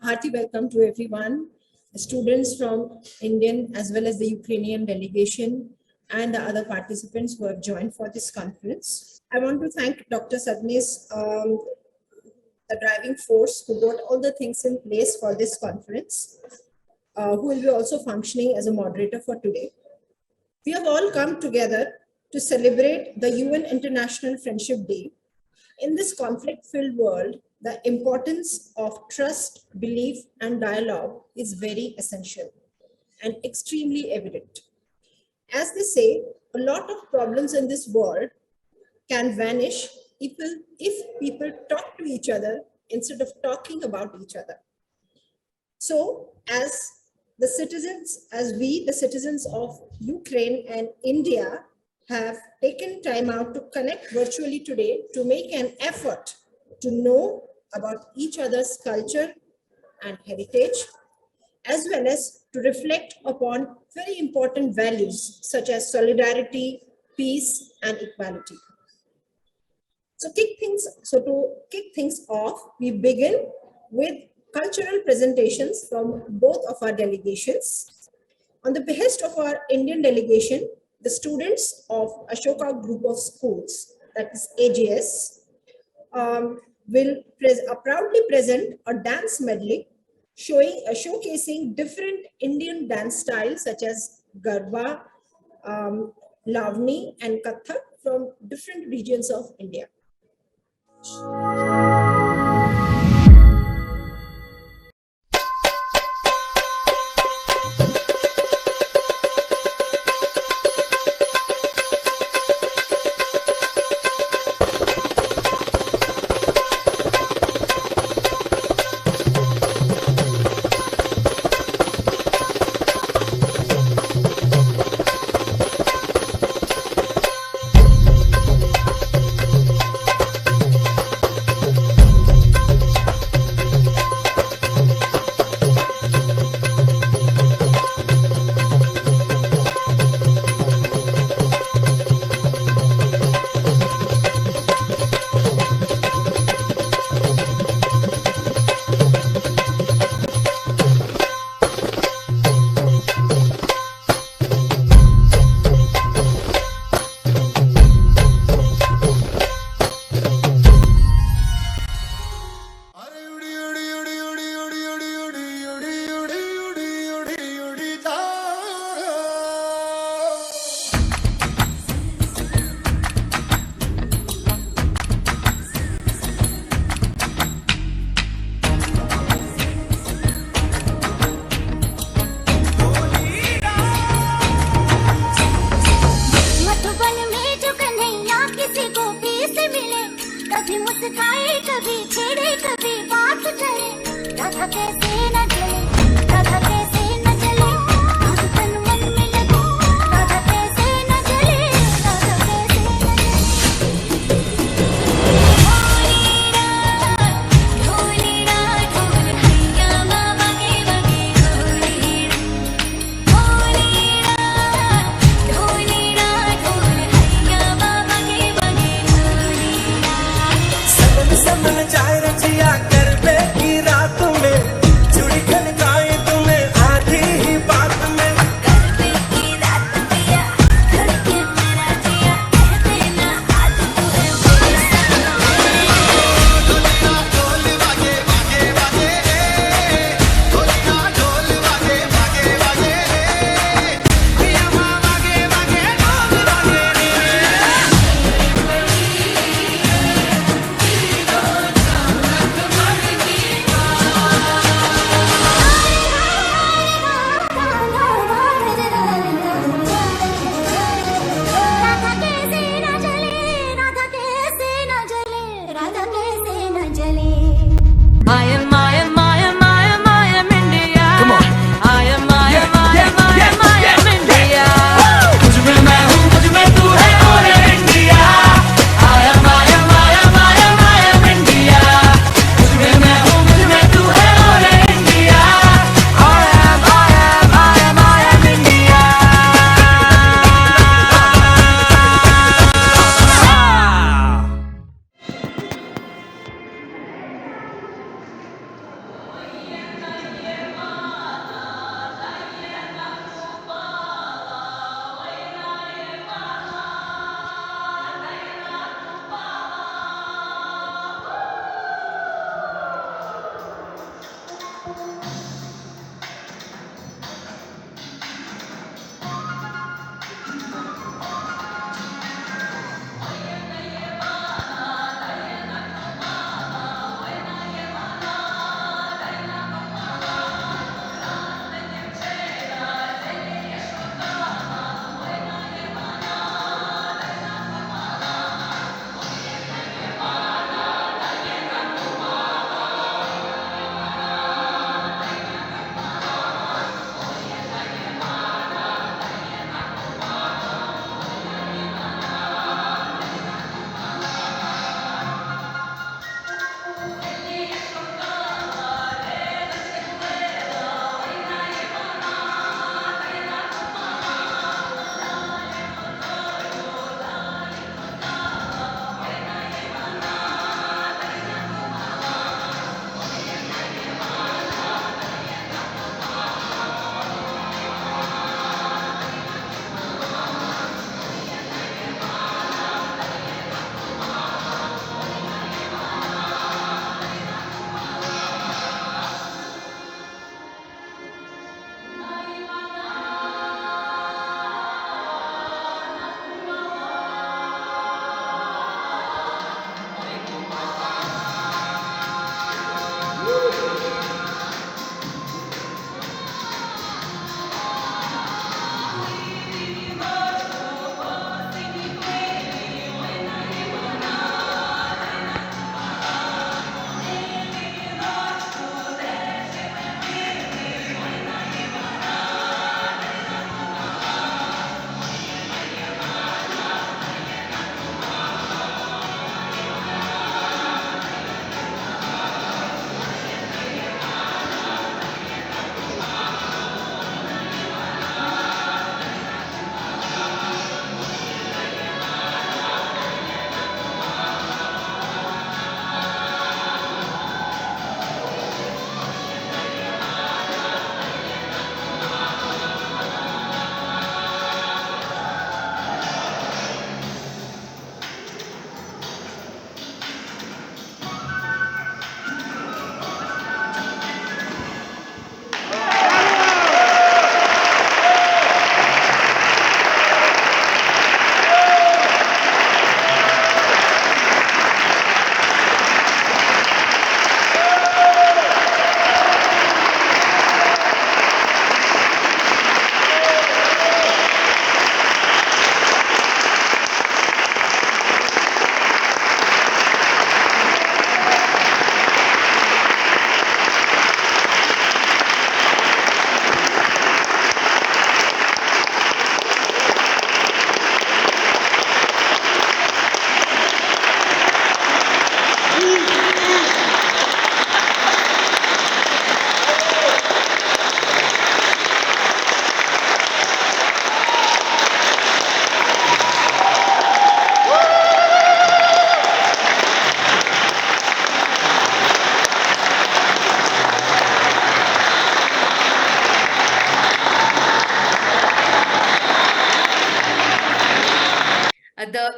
hearty welcome to everyone, students from Indian as well as the Ukrainian delegation and the other participants who have joined for this conference. I want to thank Dr. Sadnis, the driving force who got all the things in place for this conference, who will be also functioning as a moderator for today. We have all come together to celebrate the UN International Friendship Day. In this conflict-filled world, the importance of trust, belief, and dialogue is very essential and extremely evident. As they say, a lot of problems in this world can vanish if people talk to each other instead of talking about each other. So, as the citizens of Ukraine and India have taken time out to connect virtually today to make an effort to know about each other's culture and heritage, as well as to reflect upon very important values such as solidarity, peace, and equality. So to kick things off, we begin with cultural presentations from both of our delegations. On the behest of our Indian delegation, the students of Ashoka Group of Schools, that is AGS, will proudly present a dance medley showcasing different Indian dance styles such as Garba, Lavani, and Kathak from different regions of India.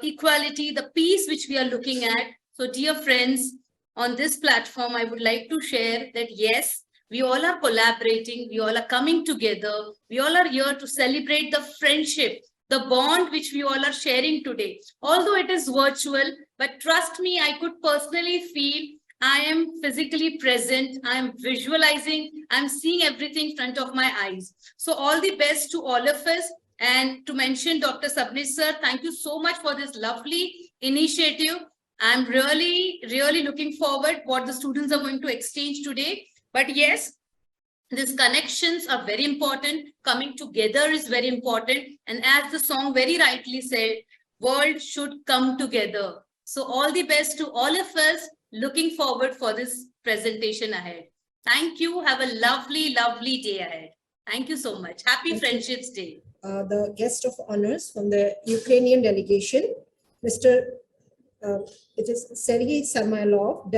equality, the peace which we are looking at. So dear friends, on this platform, I would like to share that yes, we all are collaborating, we all are coming together, we all are here to celebrate the friendship, the bond which we all are sharing today. Although it is virtual, but trust me, I could personally feel I am physically present, I am visualizing, I'm seeing everything in front of my eyes. So all the best to all of us. And to mention Dr. Sabnis sir, thank you so much for this lovely initiative. I'm really, really looking forward what the students are going to exchange today. But yes, these connections are very important. Coming together is very important. And as the song very rightly said, world should come together. So all the best to all of us. Looking forward for this presentation ahead. Thank you. Have a lovely, lovely day ahead. Thank you so much. Happy Friendships Day. The guest of honors from the Ukrainian delegation, it is Sergei Samoilov,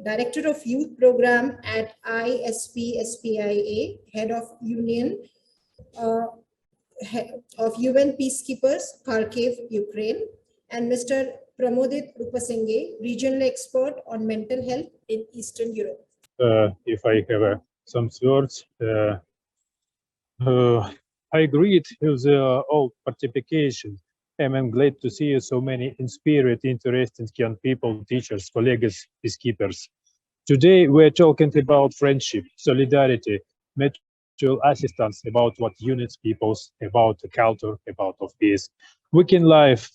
Director of Youth Program at ISP-SPIA, Head of UN Peacekeepers, Kharkiv, Ukraine, and Mr. Pramodit Rupasinghe, Regional Expert on Mental Health in Eastern Europe. If I have some words, I agree with all participation. I'm glad to see so many inspired, interesting young people, teachers, colleagues, peacekeepers. Today, we're talking about friendship, solidarity, mutual assistance, about what unites peoples, about the culture, about of peace. We can live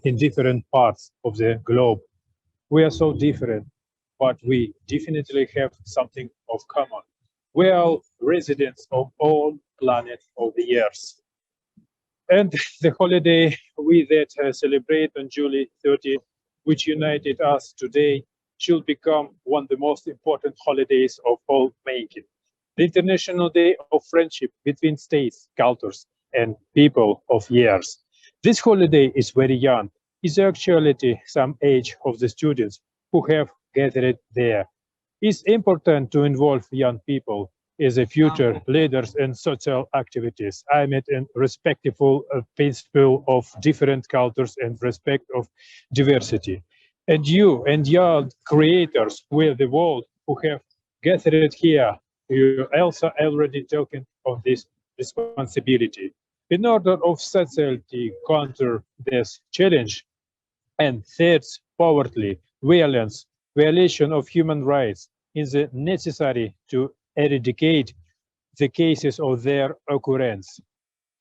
in different parts of the globe. We are so different, but we definitely have something of common. We are residents of all planet of the Earth. And the holiday we that celebrate on July 30, which united us today, should become one of the most important holidays of all making. The International Day of Friendship between states, cultures, and people of years. This holiday is very young. It's actually some age of the students who have gathered there. It's important to involve young people as a future leaders in social activities. I mean, in respectful principle of different cultures and respect of diversity. And you and your creators with the world who have gathered here, you also already talking of this responsibility. In order of society counter this challenge and threats, poverty, violence, violation of human rights, is necessary to eradicate the cases of their occurrence.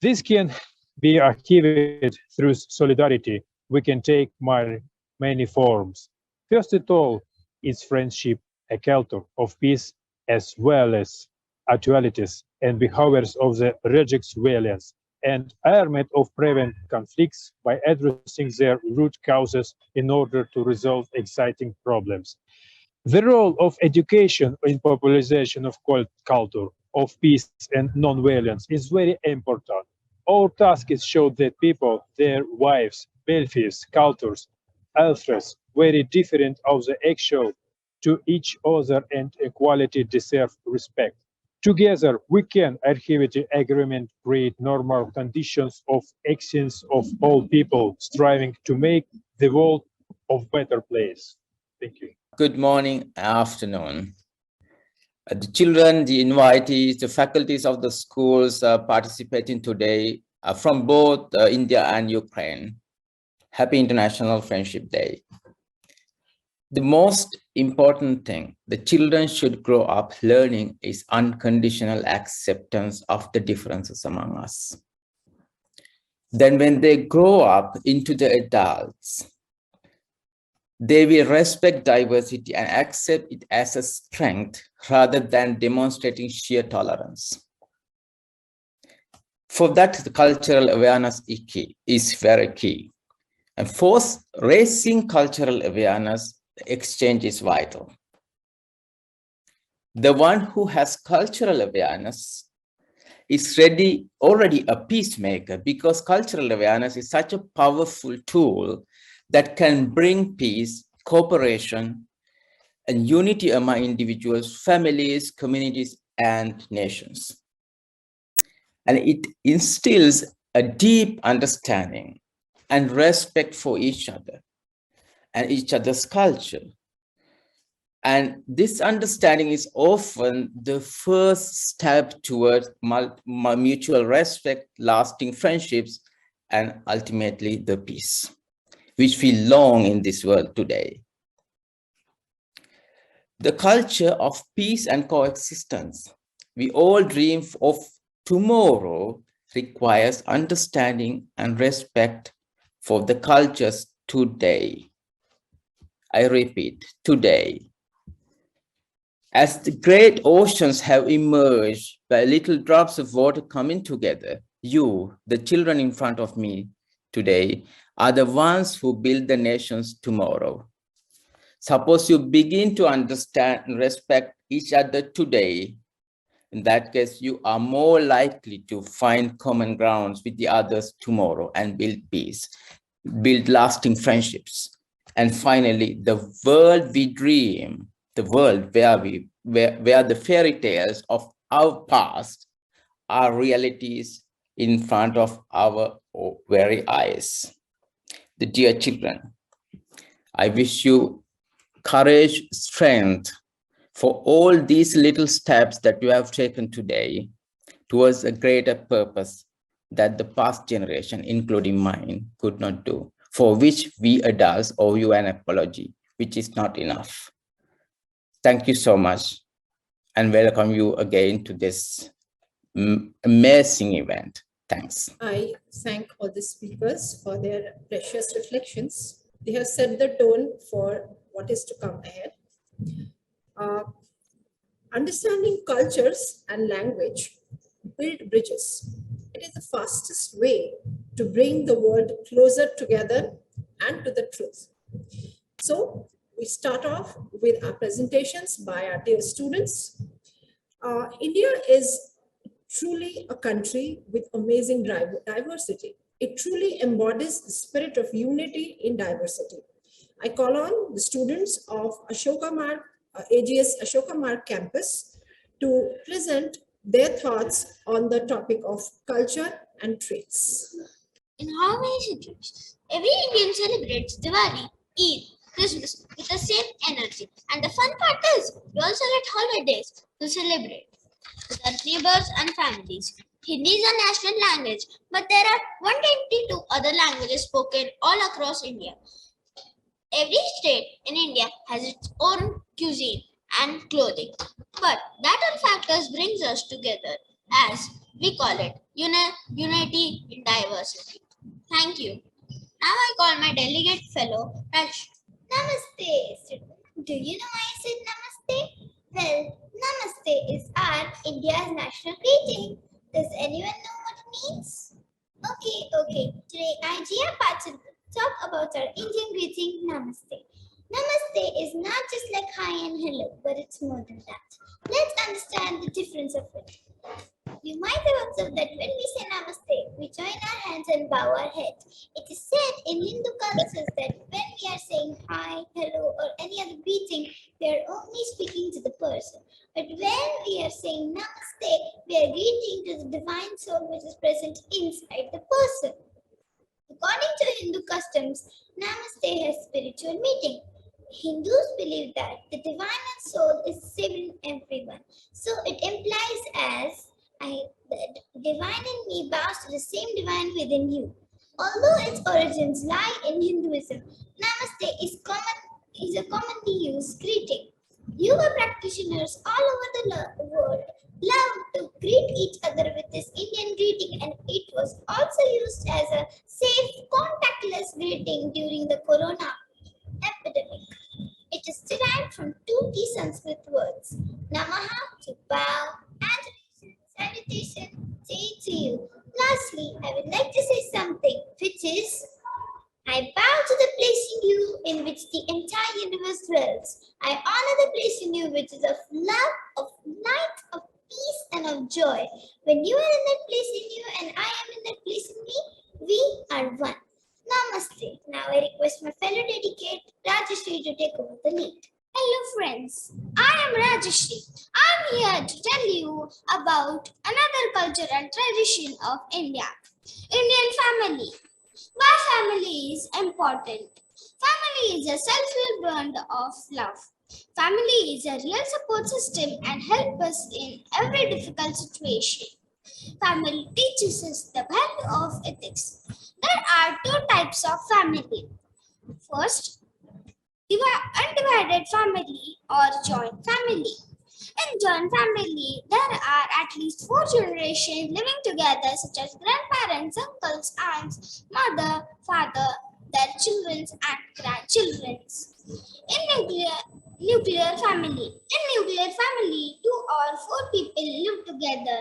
This can be achieved through solidarity. We can take many forms. First of all, is friendship, a culture of peace, as well as actualities and behaviors of the rejects violence and armed of prevent conflicts by addressing their root causes in order to resolve exciting problems. The role of education in popularization of culture, of peace and non-violence is very important. Our task is show that people, their wives, beliefs, cultures, interests, very different of the actual to each other and equality deserve respect. Together, we can achieve the agreement, create normal conditions of actions of all people striving to make the world a better place. Thank you. Good morning, afternoon. The children, the invitees, the faculties of the schools participating today from both India and Ukraine. Happy International Friendship Day. The most important thing the children should grow up learning is unconditional acceptance of the differences among us. Then when they grow up into the adults, they will respect diversity and accept it as a strength rather than demonstrating sheer tolerance. For that, the cultural awareness is very key. And for raising cultural awareness, the exchange is vital. The one who has cultural awareness is already a peacemaker, because cultural awareness is such a powerful tool that can bring peace, cooperation, and unity among individuals, families, communities, and nations. And it instills a deep understanding and respect for each other and each other's culture. And this understanding is often the first step towards mutual respect, lasting friendships, and ultimately the peace, which we long in this world today. The culture of peace and coexistence we all dream of tomorrow requires understanding and respect for the cultures today. I repeat, today. As the great oceans have emerged by little drops of water coming together, you, the children in front of me today, are the ones who build the nations tomorrow. Suppose you begin to understand and respect each other today, in that case, you are more likely to find common grounds with the others tomorrow and build peace, build lasting friendships. And finally, the world we dream, the world where the fairy tales of our past are realities in front of our very eyes. The dear children, I wish you courage, strength for all these little steps that you have taken today towards a greater purpose that the past generation, including mine, could not do, for which we adults owe you an apology, which is not enough. Thank you so much and welcome you again to this amazing event. Thanks. I thank all the speakers for their precious reflections. They have set the tone for what is to come ahead. Understanding cultures and language build bridges. It is the fastest way to bring the world closer together and to the truth. So we start off with our presentations by our dear students. India is truly a country with amazing diversity. It truly embodies the spirit of unity in diversity. I call on the students of AGS Ashoka Mark campus to present their thoughts on the topic of culture and traits. In how many centuries? Every Indian celebrates Diwali, Eid, Christmas with the same energy. And the fun part is, we also get holidays to celebrate with our neighbors and families. Hindi is a national language, but there are 122 other languages spoken all across India. Every state in India has its own cuisine and clothing. But that all factors brings us together as we call it unity in diversity. Thank you. Now I call my delegate fellow Raj. Namaste, student. Do you know why I said namaste? Well, namaste is our India's national greeting. Does anyone know what it means? Okay. Today, IGR participants talk about our Indian greeting, namaste. Namaste is not just like hi and hello, but it's more than that. Let's understand the difference of it. You might have observed that when we say namaste, we join our hands and bow our head. It is said in Hindu cultures that when we are saying hi, hello, or any other greeting, we are only speaking to the person. But when we are saying namaste, we are greeting to the divine soul which is present inside the person. According to Hindu customs, namaste has spiritual meaning. Hindus believe that the divine and soul is same in everyone. So it implies as the divine in me bows to the same divine within you. Although its origins lie in Hinduism, namaste is a commonly used greeting. Yoga practitioners all over the world love to greet each other with this Indian greeting, and it was also used as a safe, contactless greeting during the corona epidemic. It is derived from two key Sanskrit words, namaha to bow and salutation to you. Lastly, I would like to say something, which is, I bow to the place in you in which the entire universe dwells. I honor the place in you which is of love, of light, of peace, and of joy. When you are in that place in you and I am in that place in me, we are one. Namaste. Now I request my fellow dedicate, Rajashri, to take over the lead. Hello friends, I am Rajashri. I am here to tell you about another culture and tradition of India, Indian family. Why family is important? Family is a self-will bond of love. Family is a real support system and helps us in every difficult situation. Family teaches us the value of ethics. There are two types of family. First, undivided family or joint family. In joint family, there are at least 4 generations living together, such as grandparents, uncles, aunts, mother, father, their children, and grandchildren. Nuclear family. In nuclear family, 2 or 4 people live together.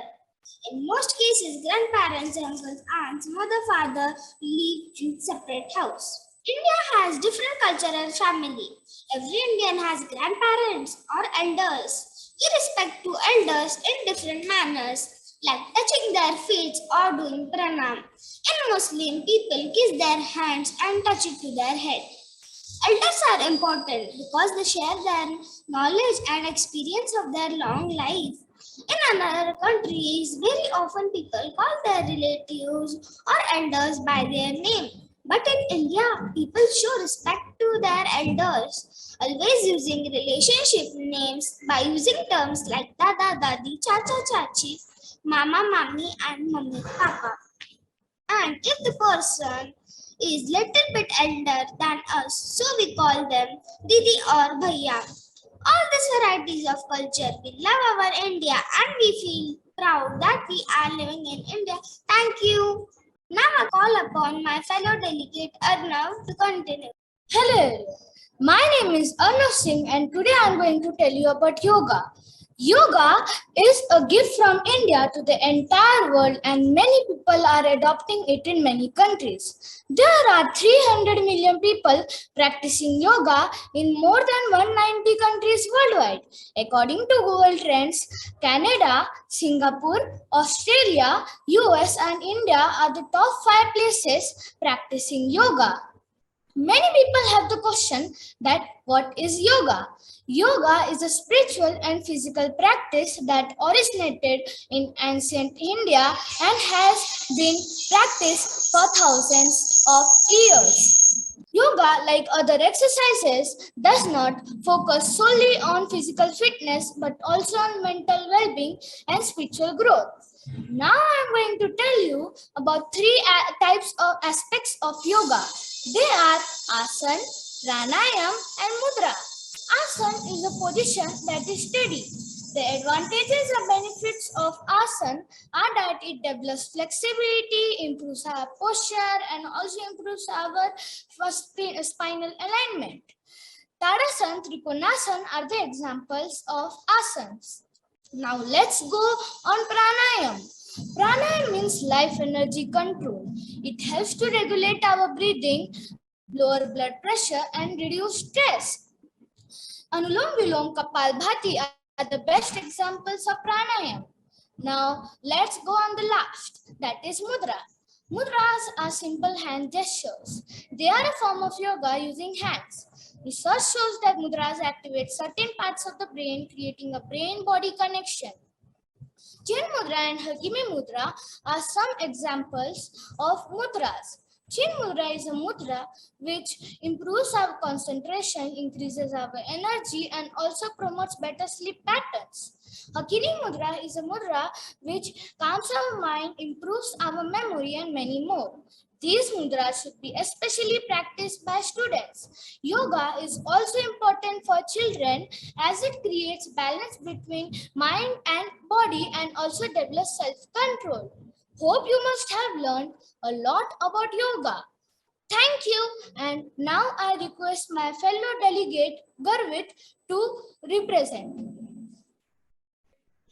In most cases, grandparents, uncles, aunts, mother, father live in separate house. India has different cultural family. Every Indian has grandparents or elders. We respect to elders in different manners, like touching their feet or doing pranam. In Muslim, people kiss their hands and touch it to their head. Elders are important because they share their knowledge and experience of their long life. In other countries, very often people call their relatives or elders by their name. But in India, people show respect to their elders, always using relationship names by using terms like Dada, Dadi, Chacha, Chachi, Mama, Mami, and Mummy, Papa. And if the person is little bit elder than us, so we call them Didi or Bhaiya. All these varieties of culture, we love our India and we feel proud that we are living in India. Thank you. Now I call upon my fellow delegate Arnav to continue. Hello, my name is Arnav Singh and today I am going to tell you about yoga. Yoga is a gift from India to the entire world and many people are adopting it in many countries. There are 300 million people practicing yoga in more than 190 countries worldwide. According to Google Trends, Canada, Singapore, Australia, US and India are the top 5 places practicing yoga. Many people have the question that what is yoga? Yoga is a spiritual and physical practice that originated in ancient India and has been practiced for thousands of years. Yoga, like other exercises, does not focus solely on physical fitness but also on mental well-being and spiritual growth. Now I'm going to tell you about 3 types of aspects of yoga. They are asana, pranayam and mudra. Asana is a position that is steady. The advantages and benefits of asana are that it develops flexibility, improves our posture and also improves our spinal alignment. Tadasana, Trikonasana are the examples of asanas. Now let's go on pranayam. Pranayam means life energy control. It helps to regulate our breathing, lower blood pressure and reduce stress. Anulom Vilom Kapalbhati are the best examples of pranayam. Now let's go on the last, that is mudra. Mudras are simple hand gestures. They are a form of yoga using hands. Research shows that mudras activate certain parts of the brain, creating a brain-body connection. Chin mudra and Hakimi mudra are some examples of mudras. Chin mudra is a mudra which improves our concentration, increases our energy and also promotes better sleep patterns. Hakini mudra is a mudra which calms our mind, improves our memory and many more. These mudras should be especially practiced by students. Yoga is also important for children as it creates balance between mind and body and also develops self-control. Hope you must have learned a lot about yoga. Thank you. And now I request my fellow delegate Garvit to represent.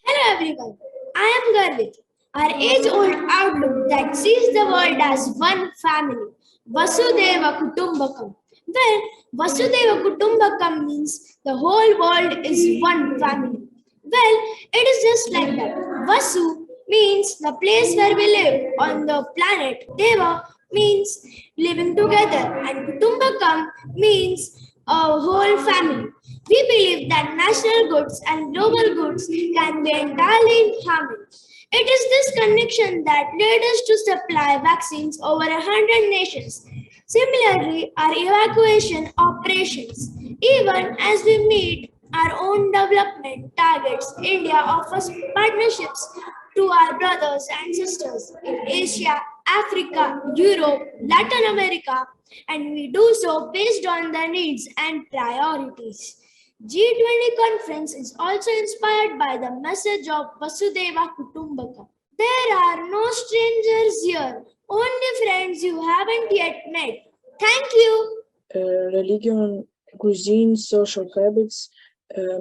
Hello everyone, I am Garvit. Our age-old outlook that sees the world as one family, Vasudeva Kutumbakam. Well, Vasudeva Kutumbakam means the whole world is one family. Well, it is just like that. Vasu means the place where we live on the planet. Deva means living together and Kutumbakam means a whole family. We believe that national goods and global goods can be entirely in harmony. It is this connection that led us to supply vaccines over 100 nations. Similarly, our evacuation operations, even as we meet our own development targets, India offers partnerships to our brothers and sisters in Asia, Africa, Europe, Latin America, and we do so based on their needs and priorities. G20 conference is also inspired by the message of Vasudeva Kutumbakam. There are no strangers here, only friends you haven't yet met. Thank you. Religion, cuisine, social habits,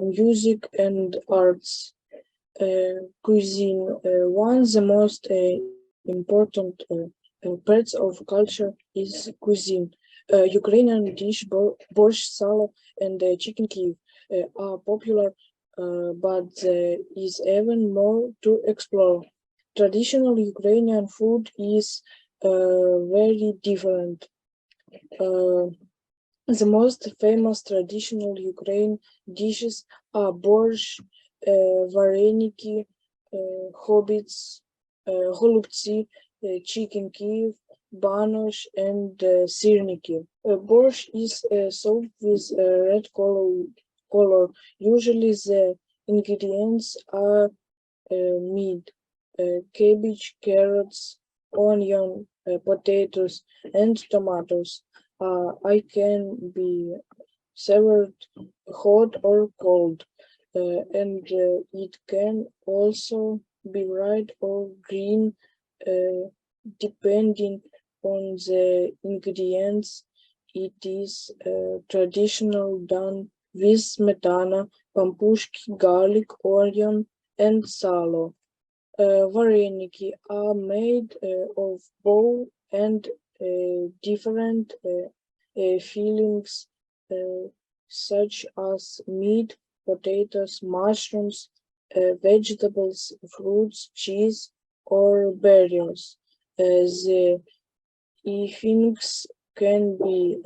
music and arts. Cuisine, one of the most important parts of culture is cuisine. Ukrainian dish, borscht, salad, and chicken Kiev are popular, but there is even more to explore. Traditional Ukrainian food is very different. The most famous traditional Ukrainian dishes are borscht, vareniki, holubtsi, chicken Kiev, banosh, and sirniki. Borscht is soup with red color. Usually the ingredients are meat, cabbage, carrots, onion, potatoes, and tomatoes. I can be served hot or cold, and it can also be white or green, depending on the ingredients. It is traditional done with smetana, pampushki, garlic, onion, and salo. Vareniki are made of bowl and different fillings such as meat, potatoes, mushrooms, vegetables, fruits, cheese, or berries. The fillings can be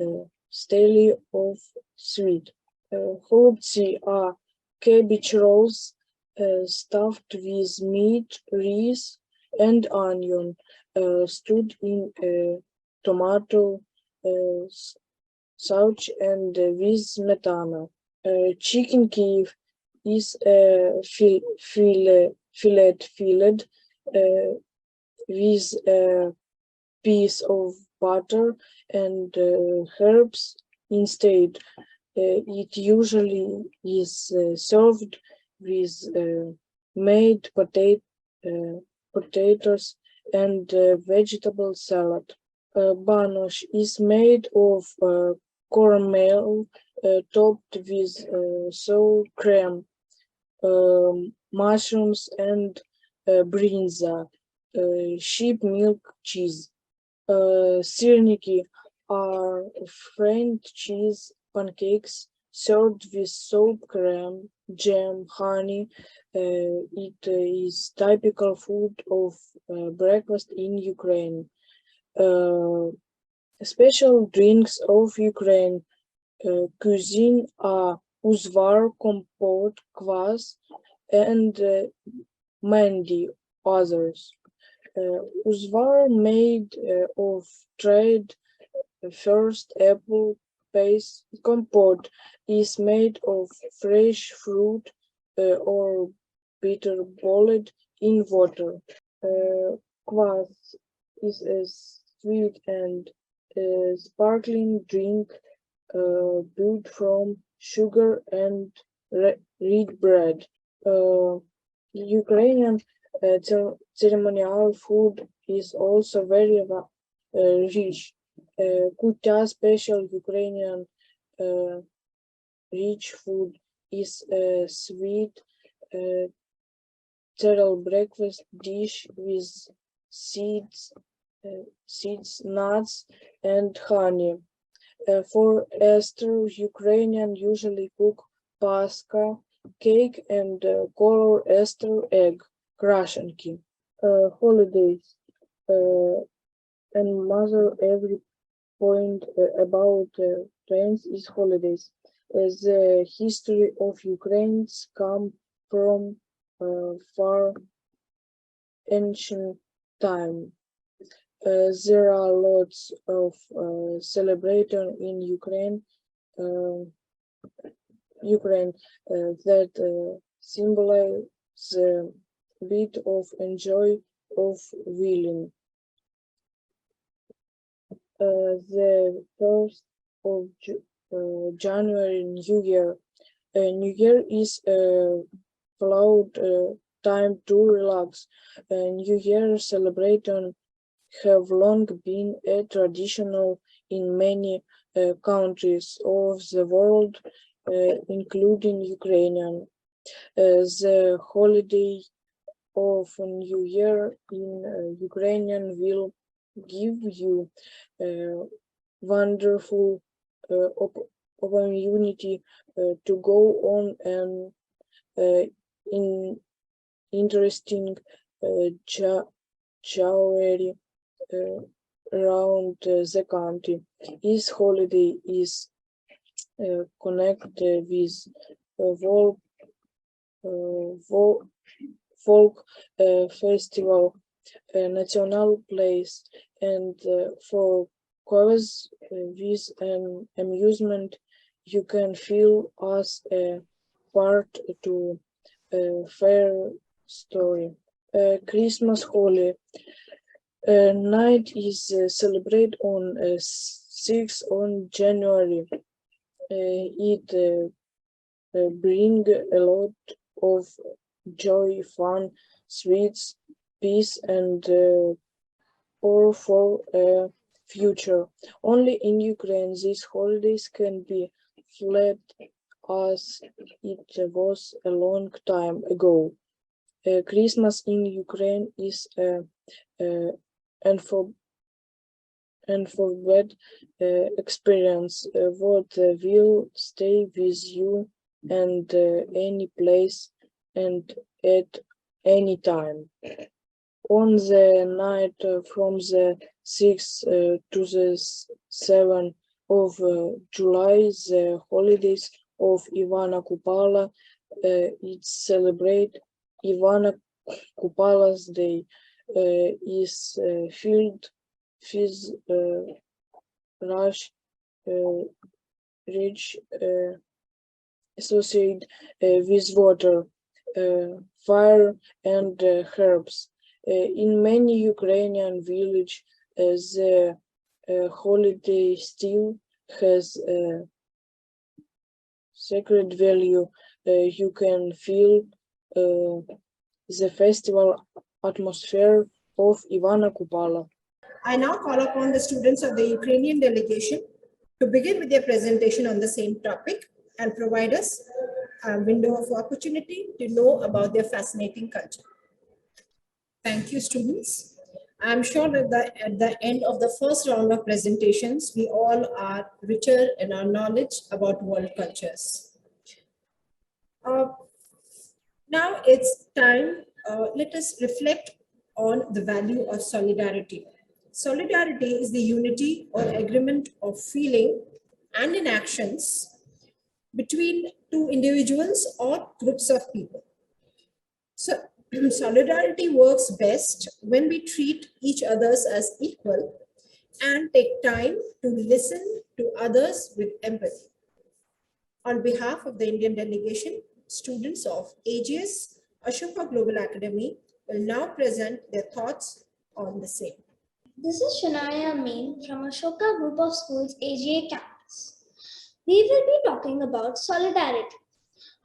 stale or sweet. Holubtsi are cabbage rolls stuffed with meat, rice, and onion, stewed in tomato sauce and with smetana. Chicken Kiev is fillet with a piece of butter and herbs instead. It usually is served with made potatoes and vegetable salad. Banosh is made of caramel topped with sour cream, mushrooms, and brinza, sheep milk cheese. Sirniki are French cheese pancakes served with soap, cream, jam, honey. It is typical food of breakfast in Ukraine. Special drinks of Ukraine cuisine are uzvar, compote, kvass, and mandi, others. Uzvar made of dried first apple paste. Compote is made of fresh fruit or bitter boiled in water. Kvass is a sweet and sparkling drink brewed from sugar and reed bread. Ukrainian ceremonial food is also very rich. Kutya, special Ukrainian rich food, is a sweet cereal breakfast dish with seeds, nuts, and honey. For Easter, Ukrainians usually cook Pascha cake and color Easter egg, krashenki. Holidays and mother every point about trends is holidays. The history of Ukraine comes from far ancient time. There are lots of celebration in Ukraine that symbolize the bit of enjoy of willing. The 1st of January, New Year. New Year is a flawed time to relax. New Year celebration have long been a traditional in many countries of the world, including Ukrainian. The holiday of New Year in Ukrainian will give you wonderful opportunity to go on an interesting journey around the country. This holiday is connected with folk festival, national place, and for cause with an amusement, you can feel as a part to a fair story. Christmas holiday night is celebrated on 6th on January. It brings a lot of joy, fun, sweets, peace, and powerful future. Only in Ukraine these holidays can be flat as it was a long time ago. Christmas in Ukraine is an unforgettable experience. What will stay with you and any place and at any time. On the night from the 6th to the 7th of July, the holidays of Ivana Kupala, it's celebrate Ivana Kupala's Day, is filled with rush, rich, associated with water, fire, and herbs. In many Ukrainian villages, the holiday still has a sacred value. You can feel the festival atmosphere of Ivana Kupala. I now call upon the students of the Ukrainian delegation to begin with their presentation on the same topic and provide us a window of opportunity to know about their fascinating culture. Thank you, students. I'm sure that at the end of the first round of presentations, we all are richer in our knowledge about world cultures. Now it's time, let us reflect on the value of solidarity. Solidarity is the unity or agreement of feeling and in actions between two individuals or groups of people. So solidarity works best when we treat each others as equal and take time to listen to others with empathy. On behalf of the Indian delegation, students of AGS Ashoka Global Academy will now present their thoughts on the same. This is Shania Amin from Ashoka Group of Schools AGA campus. We will be talking about solidarity.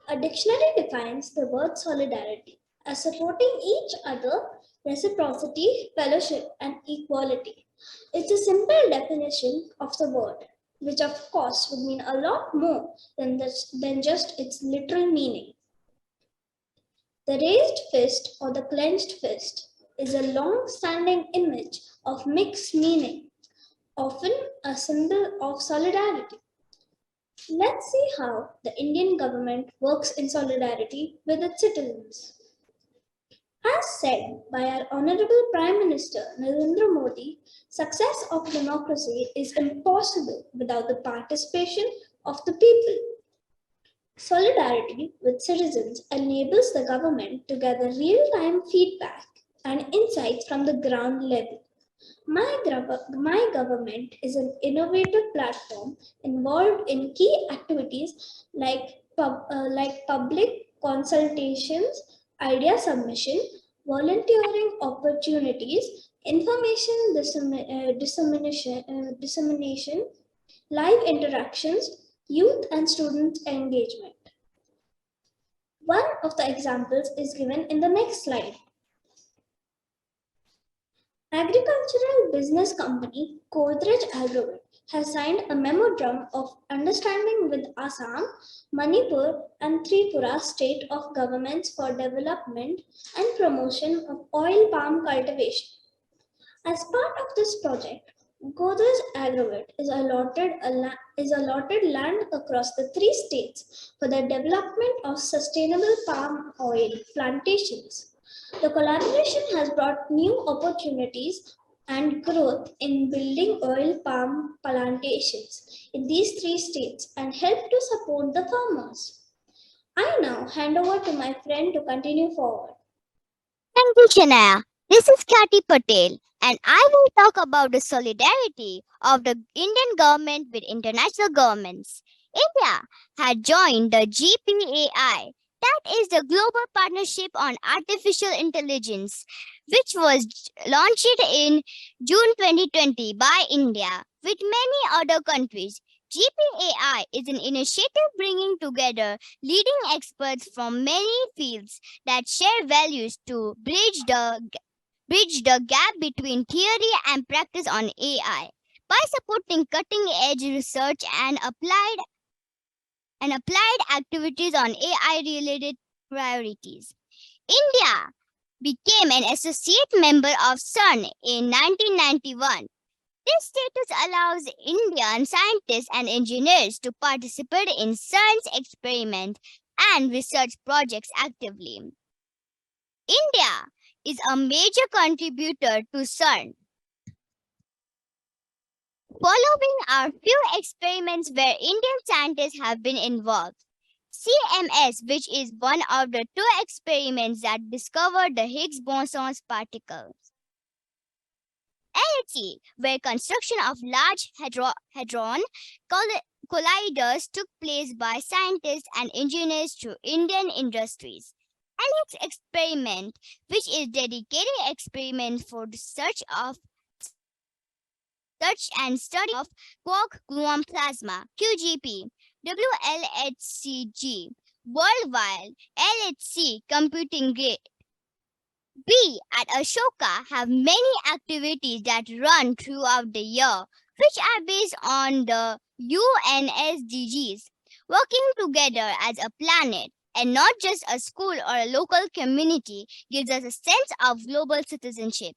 A dictionary defines the word solidarity as supporting each other, reciprocity, fellowship, and equality. It's a simple definition of the word, which of course would mean a lot more than just its literal meaning. The raised fist or the clenched fist is a long-standing image of mixed meaning, often a symbol of solidarity. Let's see how the Indian government works in solidarity with its citizens. As said by our Honorable Prime Minister Narendra Modi, success of democracy is impossible without the participation of the people. Solidarity with citizens enables the government to gather real-time feedback and insights from the ground level. My government is an innovative platform involved in key activities like public consultations, idea submission, volunteering opportunities, information dissemination, live interactions, youth and student engagement. One of the examples is given in the next slide. Agricultural business company Godrej Agrovet has signed a memorandum of understanding with Assam, Manipur, and Tripura state of governments for development and promotion of oil palm cultivation. As part of this project, Godrej Agrovet is allotted land across the 3 states for the development of sustainable palm oil plantations. The collaboration has brought new opportunities and growth in building oil palm plantations in these 3 states and help to support the farmers. I now hand over to my friend to continue forward. Thank you, Shania. This is Kati Patel, and I will talk about the solidarity of the Indian government with international governments. India had joined the GPAI, that is the Global Partnership on Artificial Intelligence, which was launched in June 2020 by India with many other countries. GPAI is an initiative bringing together leading experts from many fields that share values to bridge the gap between theory and practice on AI by supporting cutting-edge research and applied activities on AI-related priorities. India became an associate member of CERN in 1991. This status allows Indian scientists and engineers to participate in CERN's experiment and research projects actively. India is a major contributor to CERN. Following are few experiments where Indian scientists have been involved. CMS, which is one of the 2 experiments that discovered the Higgs boson particles. LHC, where construction of large hadron colliders took place by scientists and engineers through Indian industries. LX experiment, which is dedicated experiment for the search and study of quark gluon plasma, QGP, WLHCG, worldwide LHC computing grade. We at Ashoka have many activities that run throughout the year, which are based on the UN SDGs, working together as a planet and not just a school or a local community gives us a sense of global citizenship,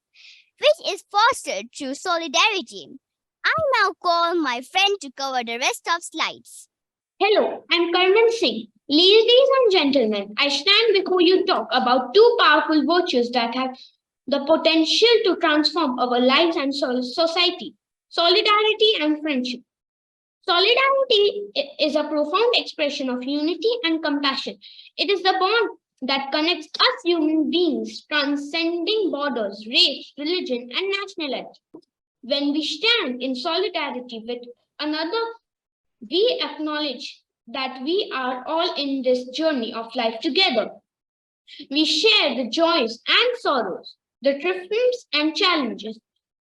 which is fostered through solidarity. I now call my friend to cover the rest of slides. Hello, I'm Karman Singh. Ladies and gentlemen, I stand before you to talk about 2 powerful virtues that have the potential to transform our lives and society: solidarity and friendship. Solidarity is a profound expression of unity and compassion. It is the bond that connects us human beings, transcending borders, race, religion, and nationality. When we stand in solidarity with another, we acknowledge that we are all in this journey of life together. We share the joys and sorrows, the triumphs and challenges.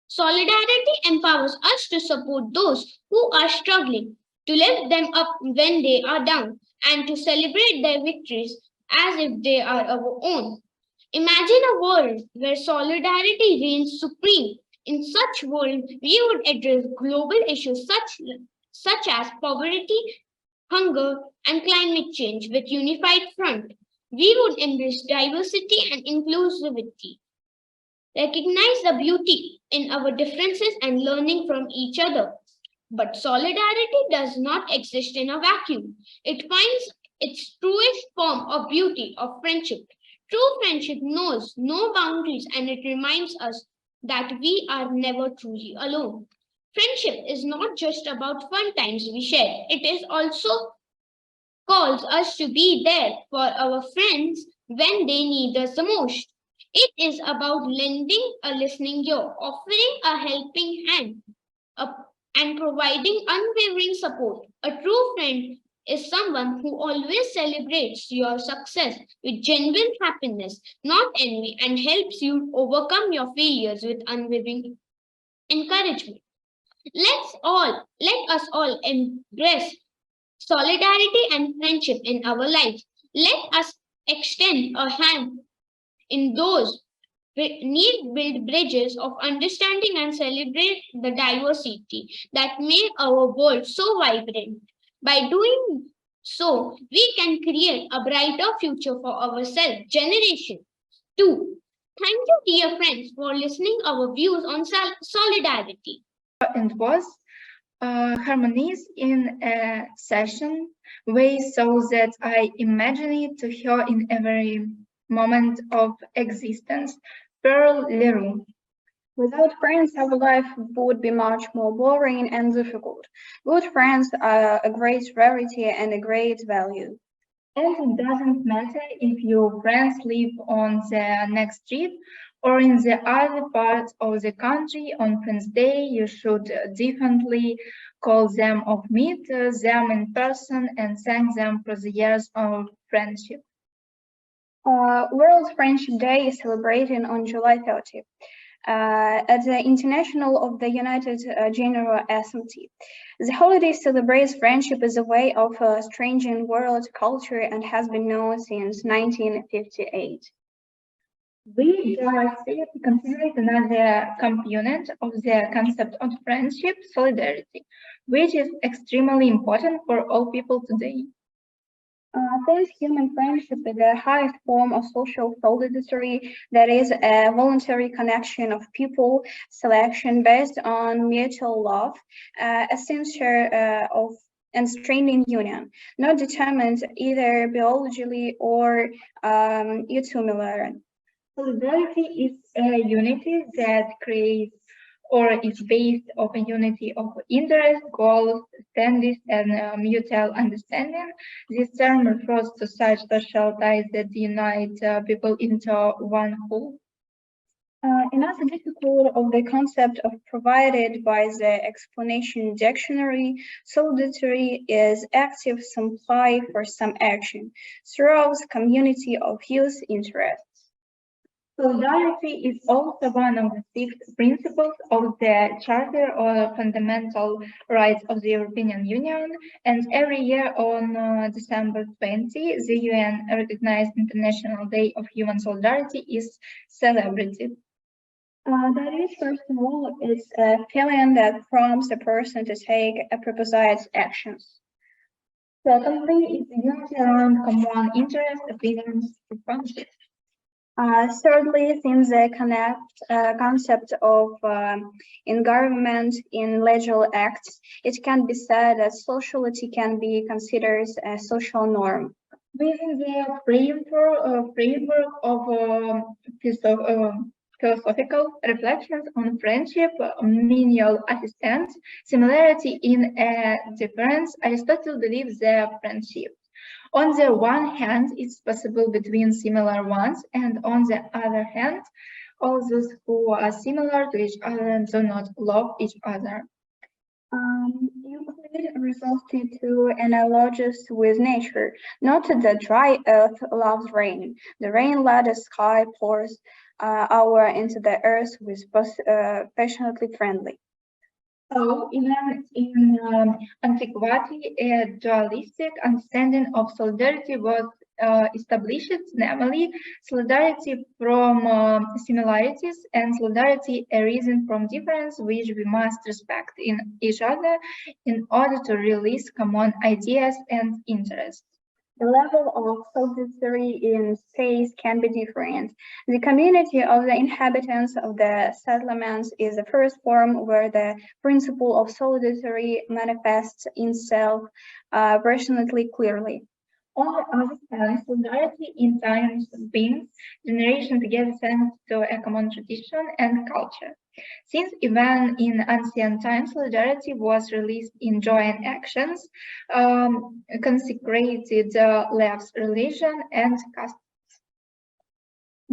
Solidarity empowers us to support those who are struggling, to lift them up when they are down, and to celebrate their victories as if they are our own. Imagine a world where solidarity reigns supreme. In such world, we would address global issues such as poverty, hunger, and climate change with unified front. We would embrace diversity and inclusivity, recognize the beauty in our differences and learning from each other. But solidarity does not exist in a vacuum. It finds its truest form of beauty of friendship. True friendship knows no boundaries and it reminds us that we are never truly alone. Friendship is not just about fun times we share. It is also calls us to be there for our friends when they need us the most. It is about lending a listening ear, offering a helping hand, and providing unwavering support. A true friend is someone who always celebrates your success with genuine happiness, not envy, and helps you overcome your failures with unwavering encouragement. Let us all embrace solidarity and friendship in our lives. Let us extend a hand in those need build bridges of understanding and celebrate the diversity that make our world so vibrant. By doing so, we can create a brighter future for ourselves, generation. 2. Thank you, dear friends, for listening our views on solidarity. And was harmonies in a session way so that I imagine it to her in every moment of existence. Pearl Leroux. Without friends, our life would be much more boring and difficult. Good friends are a great rarity and a great value. And it doesn't matter if your friends live on the next street or in the other part of the country. On Friends Day, you should definitely call them or meet them in person and thank them for the years of friendship. World Friendship Day is celebrated on July 30 at the International of the United General Assembly. The holiday celebrates friendship as a way of strengthening world culture and has been known since 1958. We consider another component of the concept of friendship, solidarity, which is extremely important for all people today. Since human friendship is the highest form of social solidarity, that is a voluntary connection of people, selection based on mutual love, a sincere and strengthening union, not determined either biologically or utilitarian. Solidarity is a unity that creates or is based on a unity of interest, goals, standards, and mutual understanding. This term refers to such social ties that unite people into one whole. Another difficult of the concept of provided by the explanation dictionary, solidarity is active supply for some action throughout community of youth interests. Solidarity is also one of the 6 principles of the Charter of Fundamental Rights of the European Union, and every year on December 20, the UN recognized International Day of Human Solidarity is celebrated. That is, first of all, it's a feeling that prompts a person to take a proposed actions. Secondly, it's unity around common interests, opinions, and friendship. Thirdly, since the concept of environment in legal acts, it can be said that sociality can be considered a social norm. Within the framework of philosophical reflections on friendship, menial assistance, similarity in a difference, Aristotle believes that friendship, on the one hand, it's possible between similar ones, and on the other hand, all those who are similar to each other do not love each other. Euclid resulted to analogies with nature. Not the dry earth loves rain. The rain let the sky pours our into the earth with passionately friendly. So, in antiquity, a dualistic understanding of solidarity was established, namely solidarity from similarities and solidarity arising from difference, which we must respect in each other in order to release common ideas and interests. The level of solidarity in space can be different. The community of the inhabitants of the settlements is the first form where the principle of solidarity manifests itself personally clearly. On the other hand, solidarity in times brings generation together thanks to a common tradition and culture. Since even in ancient times, solidarity was released in joint actions, consecrated lives, religion, and customs.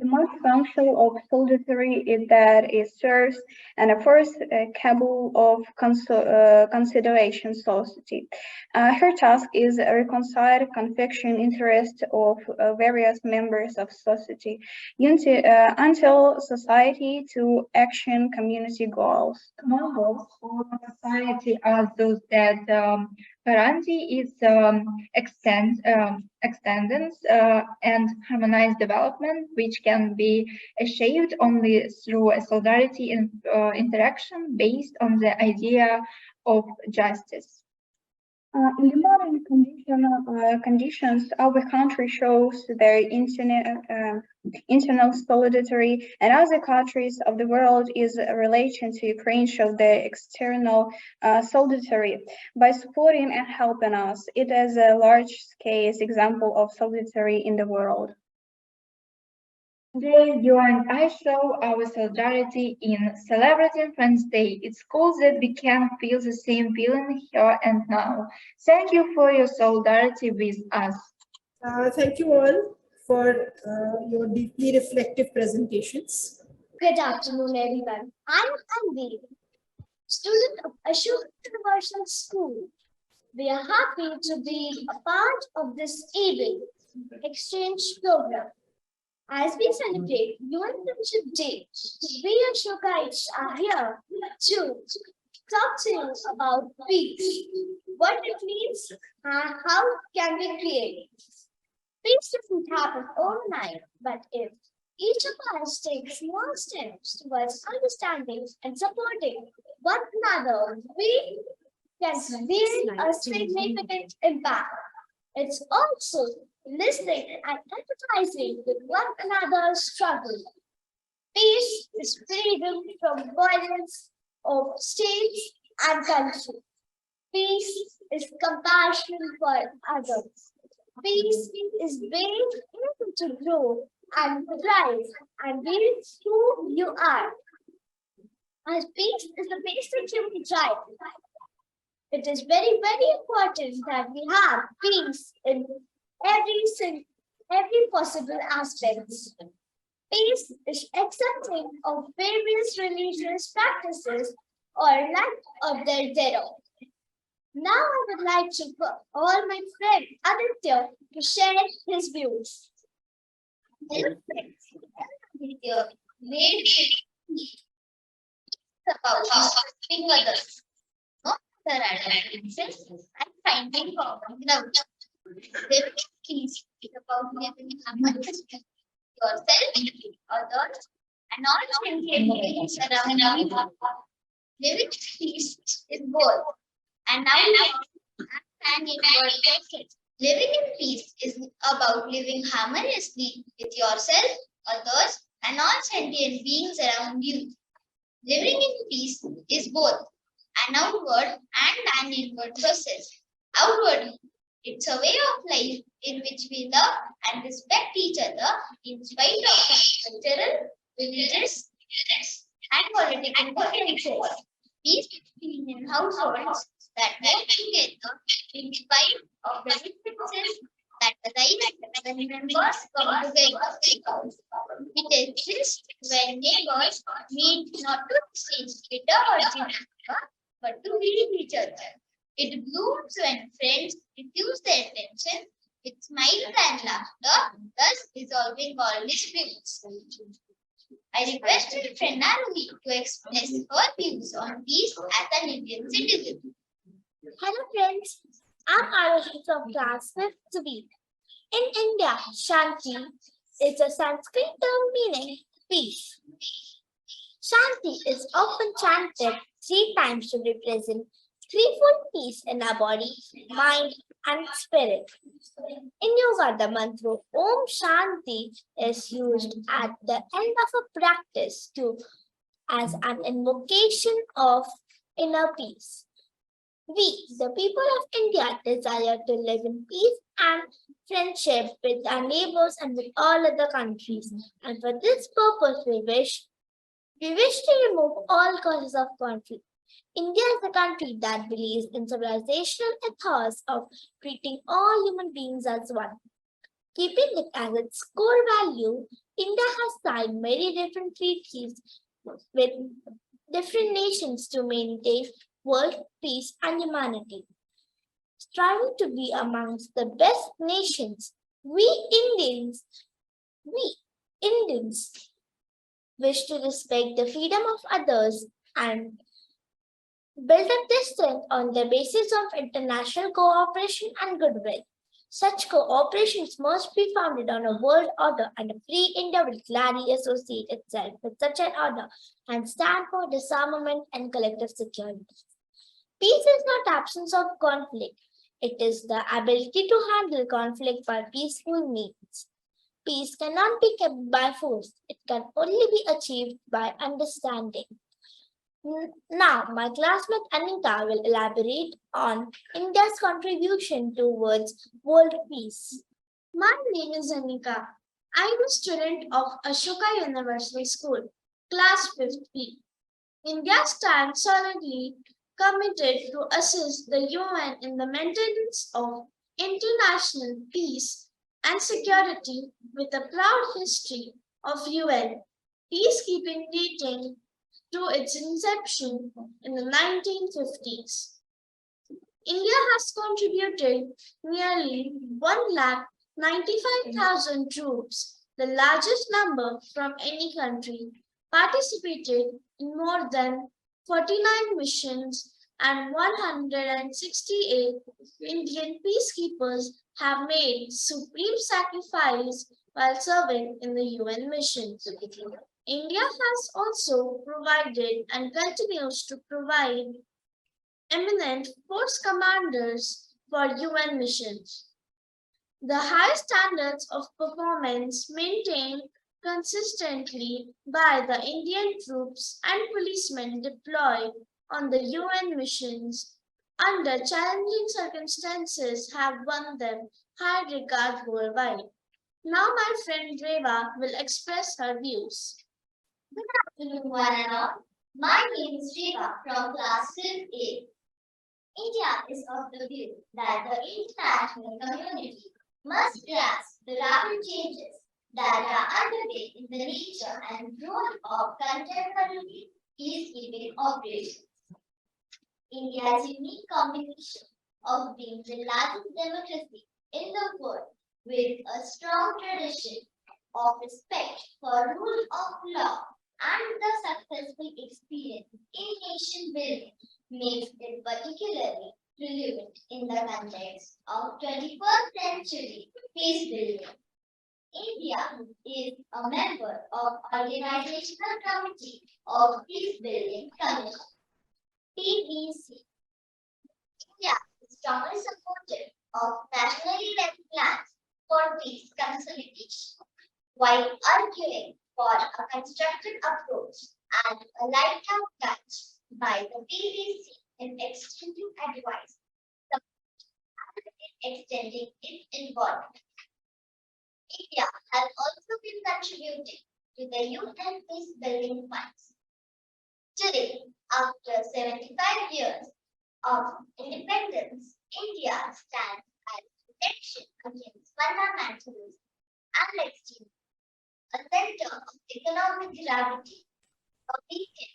The most functional of solidarity is that it serves and enforce a cabal of consideration society. Her task is reconcile confliction interests of various members of society until society to action community goals. Common goals for society are those that guarantee its extendance and harmonized development, which can be achieved only through a solidarity and interaction based on the idea of justice. In the modern conditions, our country shows their internal solidarity, and other countries of the world is relation to Ukraine show their external solidarity by supporting and helping us. It is a large-scale example of solidarity in the world. Today, you and I show our solidarity in celebrating Friends Day. It's cool that we can feel the same feeling here and now. Thank you for your solidarity with us. Thank you all for your deeply reflective presentations. Good afternoon, everyone. I'm Anvi, student of Ashoka Group of Schools. We are happy to be a part of this event exchange program. As we celebrate UN Friendship Day, we Ashokites are here to talk to you about peace, what it means, and how can we create it. Peace doesn't happen overnight, but if each of us takes small steps towards understanding and supporting one another, we can create a significant impact. It's also listening and empathizing with one another's struggle. Peace is freedom from violence of states and countries. Peace is compassion for others. Peace is being able to grow and thrive and be who you are. As peace is the basic human right. It is very, very important that we have peace in every possible aspect. Peace is accepting of various religious practices or lack of thereof. Now I would like to call my friend Aditya to share his views. Hello friends, about helping others, not other advantages and finding common ground. Living in peace is about living in harmony with yourself, others, and all sentient beings around you. Living in peace is both and in your pocket. Living in peace is about living harmoniously with yourself, others, and all sentient beings around you. Living in peace is both an outward and an inward process. Outwardly, it's a way of life in which we love and respect each other in spite of cultural, religious, and political differences. Peace between in households that work together in spite of the differences that arise when members come together. It exists when neighbors meet not to exchange bitter words, but to read each other. It blooms when friends diffuse their tension with smiles and laughter, thus resolving all disputes. I requested friend Aruhi to express her views on peace as an Indian citizen. Hello friends, I'm Aruhi from class 5th week. In India, Shanti is a Sanskrit term meaning peace. Shanti is often chanted 3 times to represent threefold peace in our body, mind, and spirit. In yoga, the mantra Om Shanti is used at the end of a practice as an invocation of inner peace. We, the people of India, desire to live in peace and friendship with our neighbors and with all other countries. And for this purpose, we wish to remove all causes of conflict. India is a country that believes in civilizational ethos of treating all human beings as one. Keeping it as its core value, India has signed many different treaties with different nations to maintain world peace and humanity. Striving to be amongst the best nations, we Indians wish to respect the freedom of others and build up their strength on the basis of international cooperation and goodwill. Such cooperations must be founded on a world order, and a free India will gladly associate itself with such an order and stand for disarmament and collective security. Peace is not absence of conflict. It is the ability to handle conflict by peaceful means. Peace cannot be kept by force. It can only be achieved by understanding. Now, my classmate Anita will elaborate on India's contribution towards world peace. My name is Anika. I am a student of Ashoka University School, class 5th B. India stands solidly committed to assist the UN in the maintenance of international peace and security with a proud history of UN peacekeeping dating to its inception in the 1950s. India has contributed nearly 1,95,000 troops, the largest number from any country, participated in more than 49 missions, and 168 Indian peacekeepers have made supreme sacrifice while serving in the UN missions. India has also provided and continues to provide eminent force commanders for UN missions. The high standards of performance maintained consistently by the Indian troops and policemen deployed on the UN missions under challenging circumstances have won them high regard worldwide. Now my friend Reva will express her views. Good afternoon, one and all. My name is Reva from class 5th A. India is of the view that the international community must grasp the rapid changes that are underway in the nature and role of contemporary peacekeeping operations. India's unique combination of being the largest democracy in the world with a strong tradition of respect for rule of law and the successful experience in nation building makes it particularly relevant in the context of 21st century peace building. India is a member of Organizational Committee of Peace Building Commission, PBC. India is strongly supportive of nationally led plans for peace consolidation, while arguing for a constructive approach and a light-out touch by the PBC in extending advice, support, and in extending its involvement. India has also been contributing to the UN Peace Building Funds. Today, after 75 years of independence, India stands as protection against fundamentalism and extremism, a center of economic gravity, a beacon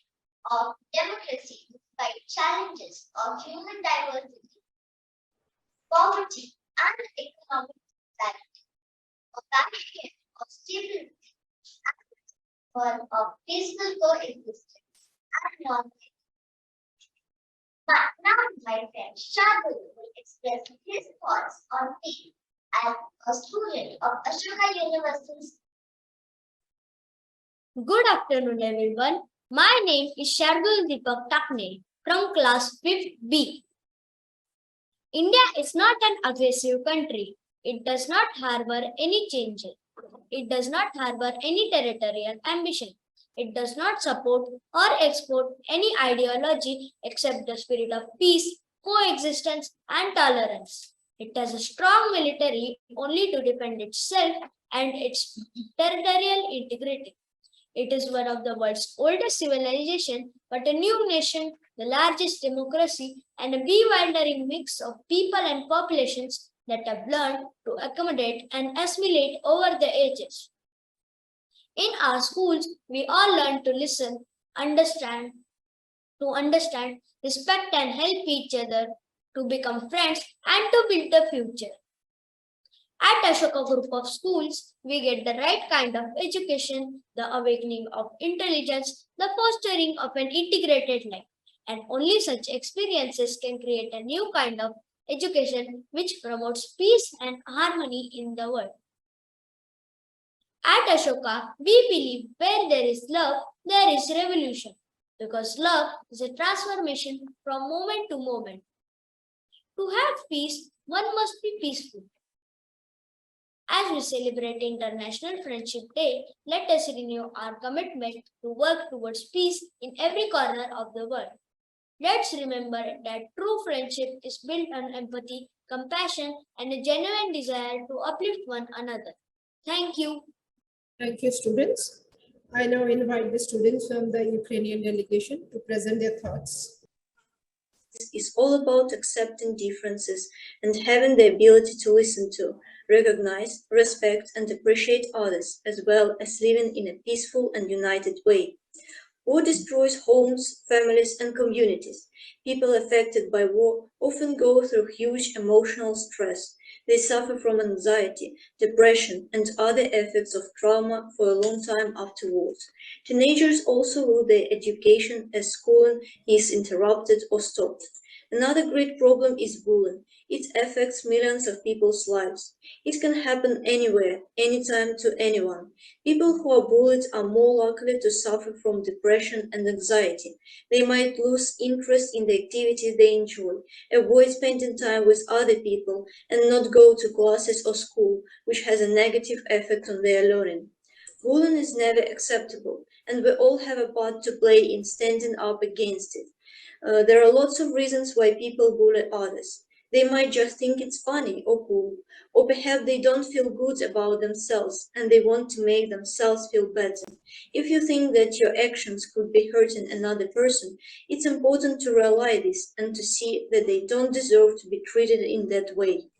of democracy despite challenges of human diversity, poverty, and economic disparity, a bastion of stability and one of peaceful coexistence and non-violence. Now, my friend Shadul will express his thoughts on peace as a student of Ashoka University. Good afternoon, everyone. My name is Shardul Deepak Takne from class 5th B. India is not an aggressive country. It does not harbor any changes. It does not harbor any territorial ambition. It does not support or export any ideology except the spirit of peace, coexistence, and tolerance. It has a strong military only to defend itself and its territorial integrity. It is one of the world's oldest civilizations, but a new nation, the largest democracy, and a bewildering mix of people and populations that have learned to accommodate and assimilate over the ages. In our schools, we all learn to listen, understand, respect and help each other to become friends and to build a future. At Ashoka Group of Schools, we get the right kind of education, the awakening of intelligence, the fostering of an integrated life. And only such experiences can create a new kind of education which promotes peace and harmony in the world. At Ashoka, we believe where there is love, there is revolution, because love is a transformation from moment to moment. To have peace, one must be peaceful. As we celebrate International Friendship Day, let us renew our commitment to work towards peace in every corner of the world. Let's remember that true friendship is built on empathy, compassion, and a genuine desire to uplift one another. Thank you. Thank you, students. I now invite the students from the Ukrainian delegation to present their thoughts. Is all about accepting differences and having the ability to listen to, recognize, respect, and appreciate others, as well as living in a peaceful and united way. War destroys homes, families, and communities. People affected by war often go through huge emotional stress. They suffer from anxiety, depression, and other effects of trauma for a long time afterwards. Teenagers also lose their education as schooling is interrupted or stopped. Another great problem is bullying. It affects millions of people's lives. It can happen anywhere, anytime to anyone. People who are bullied are more likely to suffer from depression and anxiety. They might lose interest in the activities they enjoy, avoid spending time with other people, and not go to classes or school, which has a negative effect on their learning. Bullying is never acceptable, and we all have a part to play in standing up against it. There are lots of reasons why people bully others. They might just think it's funny or cool, or perhaps they don't feel good about themselves and they want to make themselves feel better. If you think that your actions could be hurting another person, it's important to realize this and to see that they don't deserve to be treated in that way.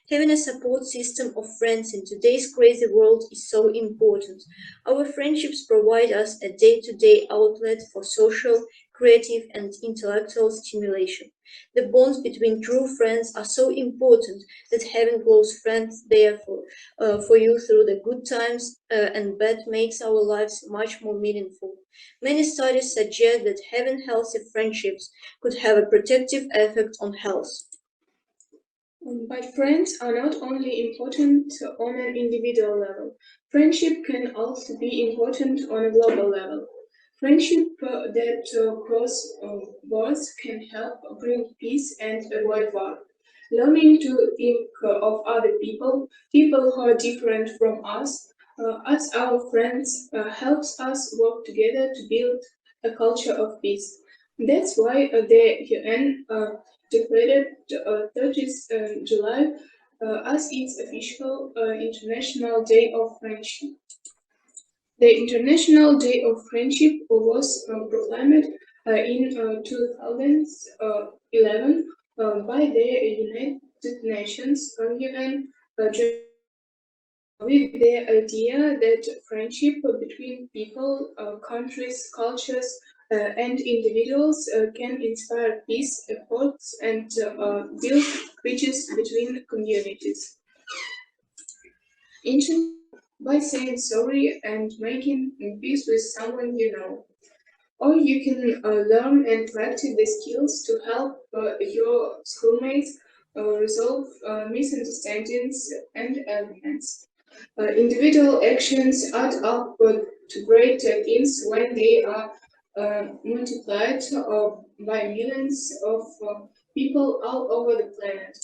Having a support system of friends in today's crazy world is so important. Our friendships provide us a day-to-day outlet for social, creative, and intellectual stimulation. The bonds between true friends are so important that having close friends there for you through the good times and bad makes our lives much more meaningful. Many studies suggest that having healthy friendships could have a protective effect on health. But friends are not only important on an individual level. Friendship can also be important on a global level. Friendship that cross borders can help bring peace and avoid war. Learning to think of other people who are different from us, as our friends, helps us work together to build a culture of peace. That's why the UN declared 30th July as its official International Day of Friendship. The International Day of Friendship was proclaimed in 2011 by the United Nations UN with the idea that friendship between people, countries, cultures, and individuals can inspire peace efforts and build bridges between communities. By saying sorry and making peace with someone you know. Or you can learn and practice the skills to help your schoolmates resolve misunderstandings and arguments. Individual actions add up to great things when they are multiplied by millions of people all over the planet.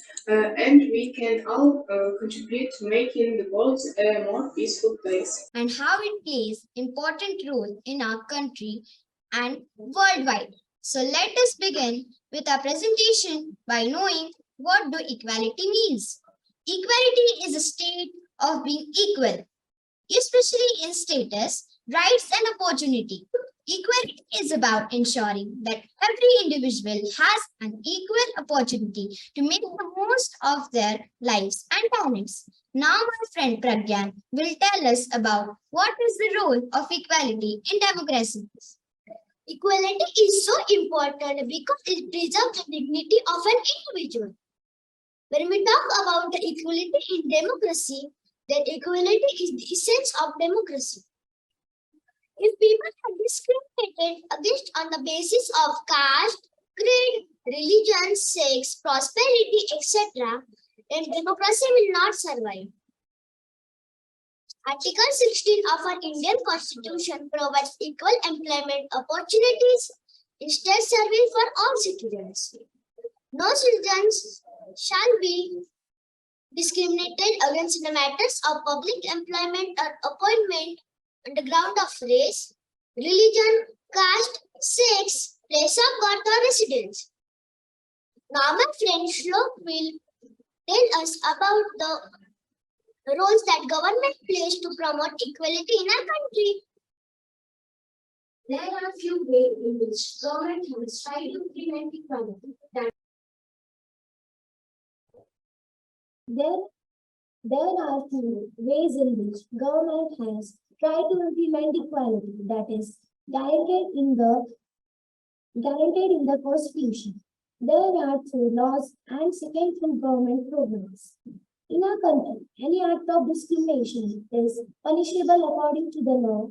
And we can all contribute to making the world a more peaceful place. And how it plays important role in our country and worldwide. So let us begin with our presentation by knowing what do equality means. Equality is a state of being equal, especially in status, rights and opportunity. Equality is about ensuring that every individual has an equal opportunity to make the most of their lives and talents. Now my friend Pragyan will tell us about what is the role of equality in democracy. Equality is so important because it preserves the dignity of an individual. When we talk about the equality in democracy, then equality is the essence of democracy. If people are discriminated against on the basis of caste, creed, religion, sex, prosperity, etc., then democracy will not survive. Article 16 of our Indian Constitution provides equal employment opportunities in state service for all citizens. No citizens shall be discriminated against in the matters of public employment or appointment on the ground of race, religion, caste, sex, place of birth or residence. Now my friend Shlok will tell us about the roles that government plays to promote equality in our country. There are a few ways in which government has tried to implement equality. There are few ways in which government has tried to implement equality, that is guaranteed in the Constitution. There are through laws and second through government programs. In our country, any act of discrimination is punishable according to the law.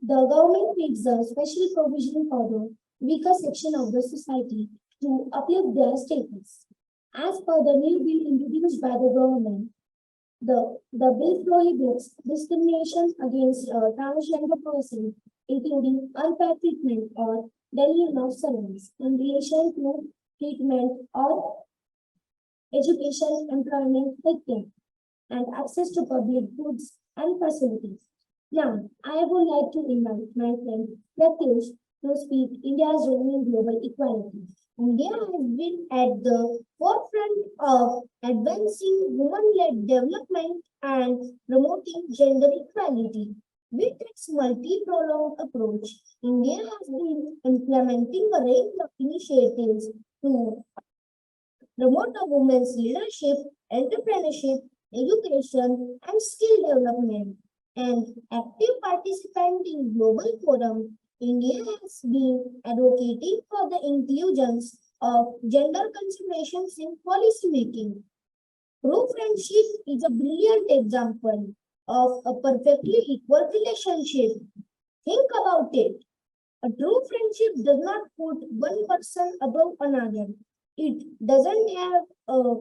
The government makes a special provision for the weaker section of the society to uplift their status. As per the new bill introduced by the government, the bill prohibits discrimination against a transgender person, including unfair treatment or delaying of service in relation to treatment or education, employment, healthcare, and access to public goods and facilities. Now, I would like to invite my friend Pratyush to speak India's role in global equality. India has been at the forefront of advancing women-led development and promoting gender equality. With its multi-pronged approach, India has been implementing a range of initiatives to promote a women's leadership, entrepreneurship, education, and skill development. And active participant in global forum, India has been advocating for the inclusions of gender considerations in policy making. True friendship is a brilliant example of a perfectly equal relationship. Think about it. A true friendship does not put one person above another. It doesn't have a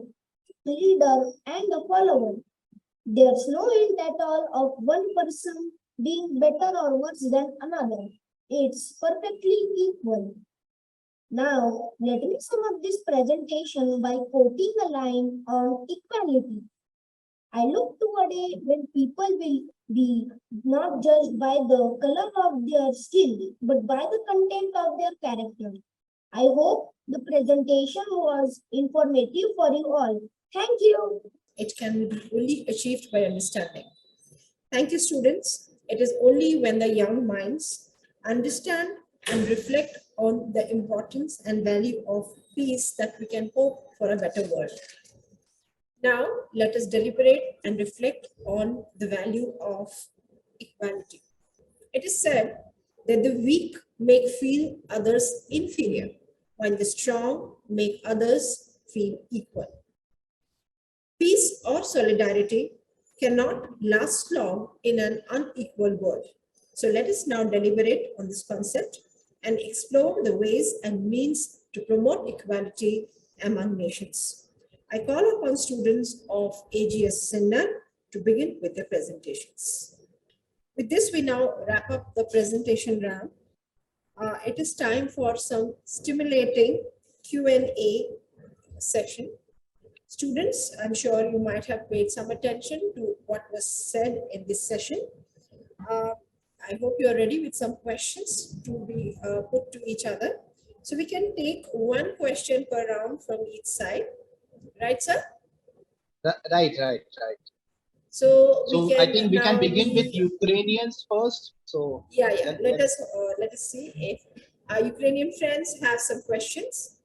leader and a follower. There's no hint at all of one person being better or worse than another. It's perfectly equal. Now, let me sum up this presentation by quoting a line on equality. I look to a day when people will be not judged by the color of their skin, but by the content of their character. I hope the presentation was informative for you all. Thank you. It can be only achieved by understanding. Thank you, students. It is only when the young minds understand and reflect on the importance and value of peace that we can hope for a better world. Now, let us deliberate and reflect on the value of equality. It is said that the weak make feel others inferior, while the strong make others feel equal. Peace or solidarity cannot last long in an unequal world. So let us now deliberate on this concept and explore the ways and means to promote equality among nations. I call upon students of AGS Sinnar to begin with their presentations. With this, we now wrap up the presentation round. It is time for some stimulating Q&A session. Students, I'm sure you might have paid some attention to what was said in this session. I hope you're ready with some questions to be put to each other. So we can take one question per round from each side. Right, sir? Right. So I think we can now begin with Ukrainians first. So yeah. Let us see if our Ukrainian friends have some questions.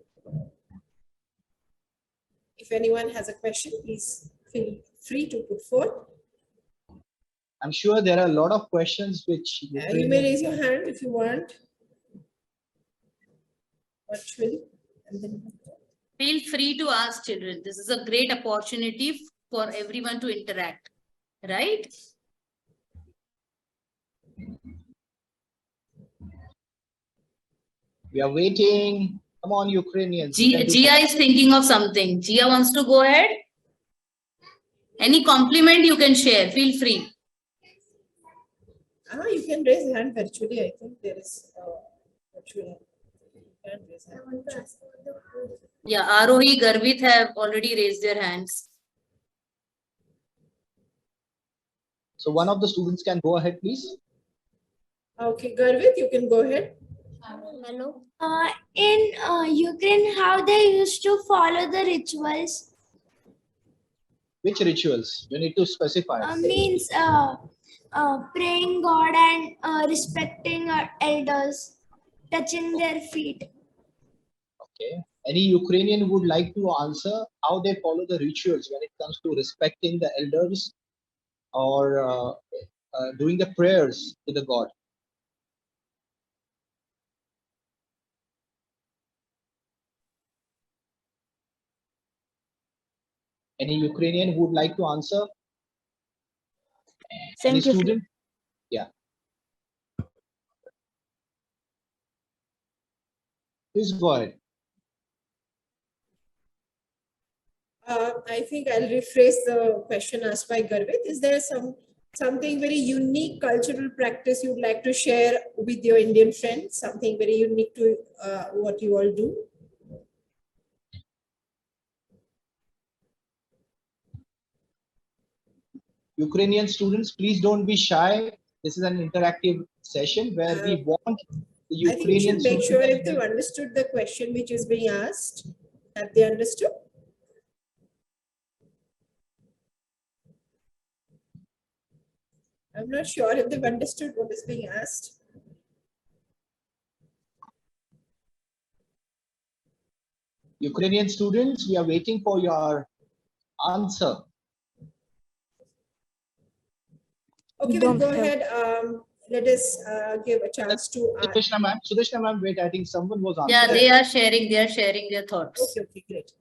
If anyone has a question, please feel free to put forth. I'm sure there are a lot of questions which You may raise your hand if you want. Virtually. And then Feel free to ask, children. This is a great opportunity for everyone to interact, right? We are waiting. Come on, Ukrainians. Gia is thinking of something. Gia wants to go ahead. Any compliment you can share, feel free. You can raise your hand virtually. I think there is virtual. Yeah, Arohi, Garvit have already raised their hands. So one of the students can go ahead, please. Okay, Garvit, you can go ahead. Hello. In Ukraine, how they used to follow the rituals? Which rituals? You need to specify. Means praying God and respecting elders, touching their feet. Okay. Any Ukrainian would like to answer how they follow the rituals when it comes to respecting the elders or doing the prayers to the God? Any Ukrainian who would like to answer? Any student? Yeah. Please go ahead. I think I'll rephrase the question asked by Garvit. Is there something very unique cultural practice you'd like to share with your Indian friends? Something very unique to what you all do? Ukrainian students, please don't be shy. This is an interactive session where we want the Ukrainian I think you should make students. sure if they've understood the question which is being asked. Have they understood? I'm not sure if they've understood what is being asked. Ukrainian students, we are waiting for your answer. Okay, we'll go ahead. Let us give a chance to Sudeshna ma'am, wait, I think someone was answering. Yeah, they are sharing their thoughts. Okay, great.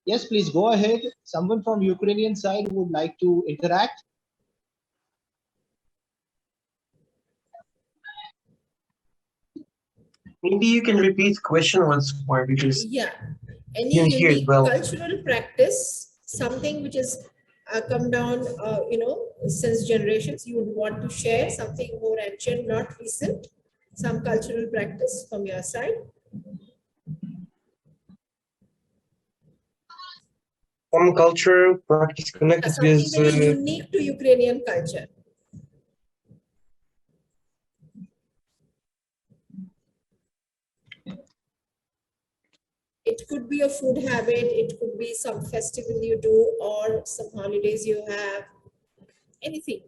Yes, please go ahead. Someone from Ukrainian side would like to interact. Maybe you can repeat the question once more because Any unique cultural practice, something which has come down, since generations, you would want to share something more ancient, not recent, some cultural practice from your side. Some culture practice connected with very unique to Ukrainian culture. It could be a food habit, it could be some festival you do, or some holidays you have, anything.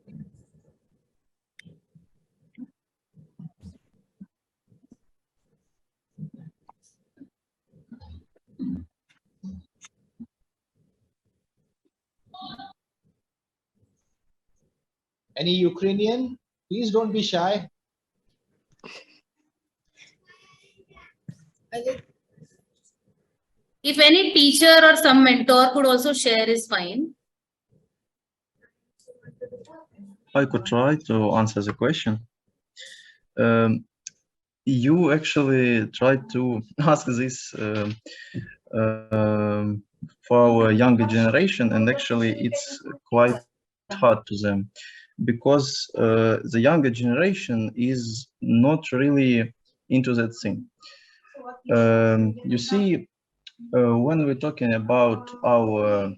Any Ukrainian, please don't be shy. If any teacher or some mentor could also share is fine. I could try to answer the question. You actually tried to ask this for our younger generation, and actually it's quite hard to them because the younger generation is not really into that thing. You see, when we're talking about our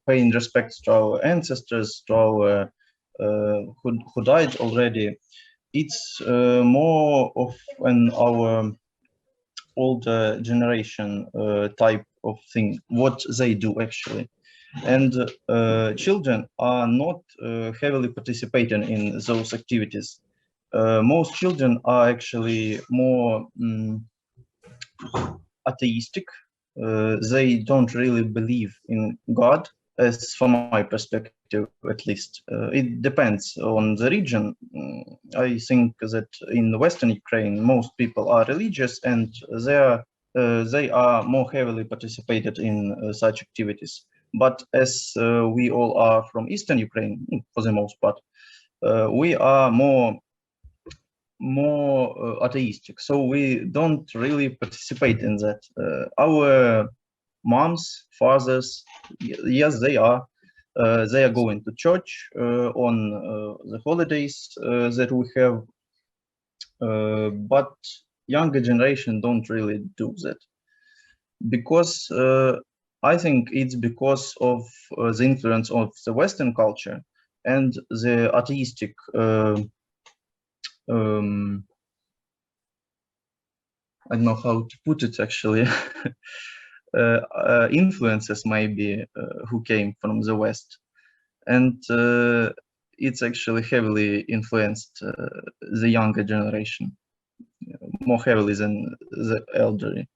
paying respects to our ancestors, to our who died already, it's more of our older generation type of thing, what they do actually. And children are not heavily participating in those activities. Most children are actually more atheistic. They don't really believe in God, as from my perspective, at least. It depends on the region. I think that in Western Ukraine, most people are religious and they are more heavily participated in such activities. But as we all are from Eastern Ukraine, for the most part, we are more atheistic, so we don't really participate in that. Our moms, fathers, yes, they are going to church on the holidays that we have, but younger generation don't really do that, because I think it's because of the influence of the Western culture and the atheistic I don't know how to put it actually. Influences maybe who came from the West, and it's actually heavily influenced the younger generation more heavily than the elderly.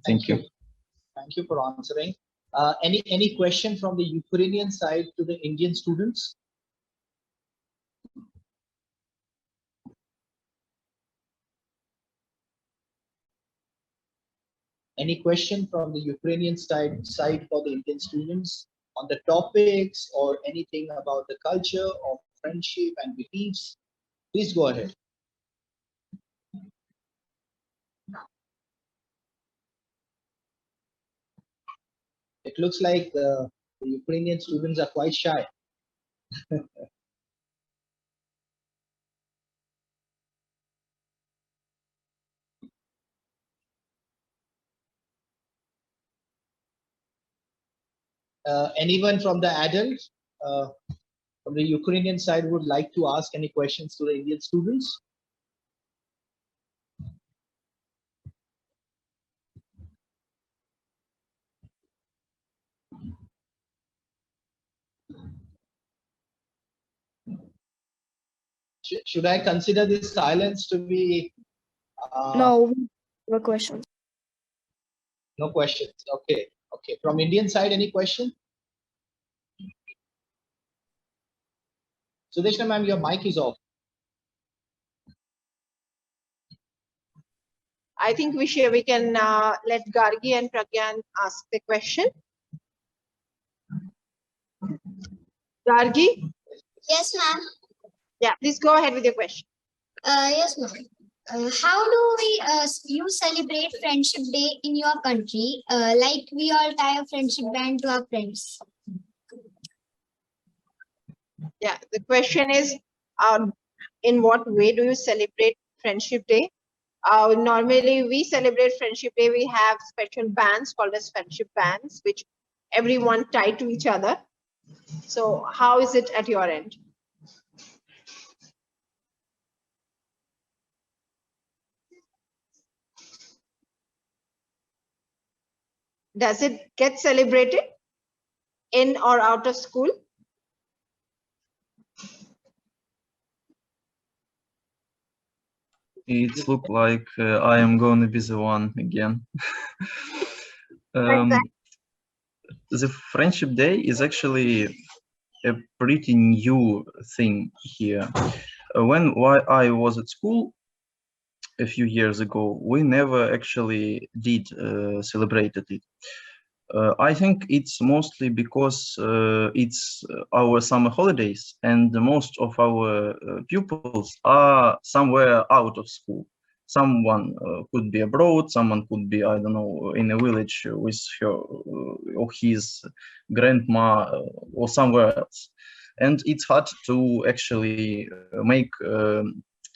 Thank you. Thank you for answering. Any question from the Ukrainian side to the Indian students? Any question from the Ukrainian side for the Indian students on the topics or anything about the culture of friendship and beliefs? Please go ahead. It looks like the Ukrainian students are quite shy. Anyone from the adults from the Ukrainian side would like to ask any questions to the Indian students? Should I consider this silence to be? No, no questions. No questions. Okay. Okay. From Indian side, any question? Sudeshna ma'am, your mic is off. I think we can let Gargi and Pragyan ask the question. Gargi? Yes, ma'am. Yeah, please go ahead with your question. Yes, ma'am. How do you celebrate Friendship Day in your country? Like we all tie a friendship band to our friends. Yeah, the question is, in what way do you celebrate Friendship Day? Normally, we celebrate Friendship Day. We have special bands called as friendship bands, which everyone tie to each other. So, how is it at your end? Does it get celebrated in or out of school? It looks like I am going to be the one again. The Friendship Day is actually a pretty new thing here. While I was at school a few years ago, we never actually did celebrated it. I think it's mostly because it's our summer holidays and most of our pupils are somewhere out of school. Someone could be abroad, someone could be, I don't know, in a village with her or his grandma or somewhere else. And it's hard to actually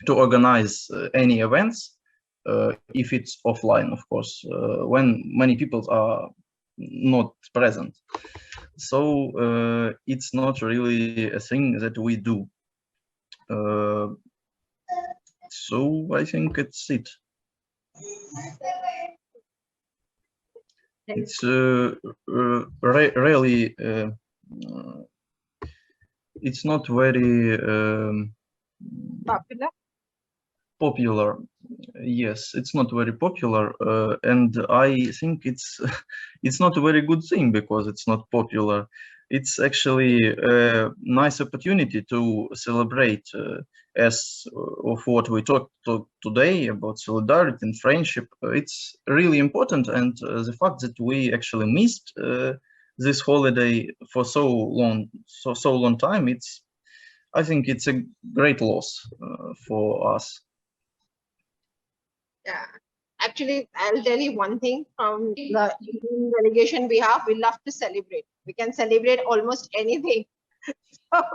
to organize any events if it's offline, of course, when many people are not present. So it's not really a thing that we do. So I think it's it. It's really it's not very popular. Yes, it's not very popular, and I think it's it's not a very good thing because it's not popular. It's actually a nice opportunity to celebrate as of what we talked today about solidarity and friendship. It's really important, and the fact that we actually missed this holiday for so long time, I think it's a great loss for us. Yeah, actually, I'll tell you one thing from the Indian delegation behalf, we love to celebrate. We can celebrate almost anything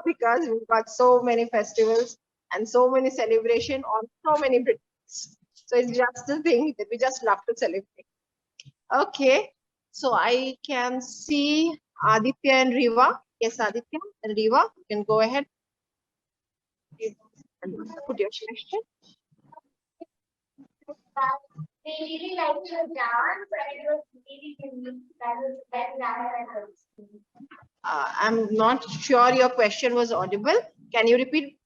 because we've got so many festivals and so many celebration on so many British. So it's just the thing that we just love to celebrate. Okay, so I can see Aditya and Riva. Yes, Aditya and Riva, you can go ahead and put your question. We really liked your dance, and it was really unique. That was the best dance I've ever seen. I'm not sure your question was audible. Can you repeat?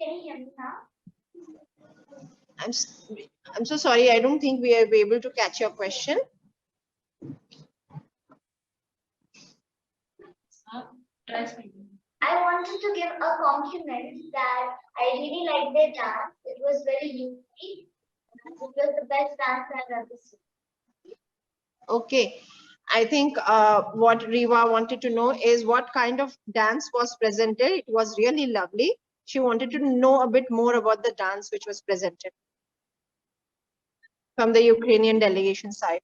Can you hear me now? I'm so sorry. I don't think we are able to catch your question. I wanted to give a compliment that I really liked their dance. It was very unique. It was the best dance I've ever seen. Okay. I think what Riva wanted to know is what kind of dance was presented. It was really lovely. She wanted to know a bit more about the dance which was presented from the Ukrainian delegation side.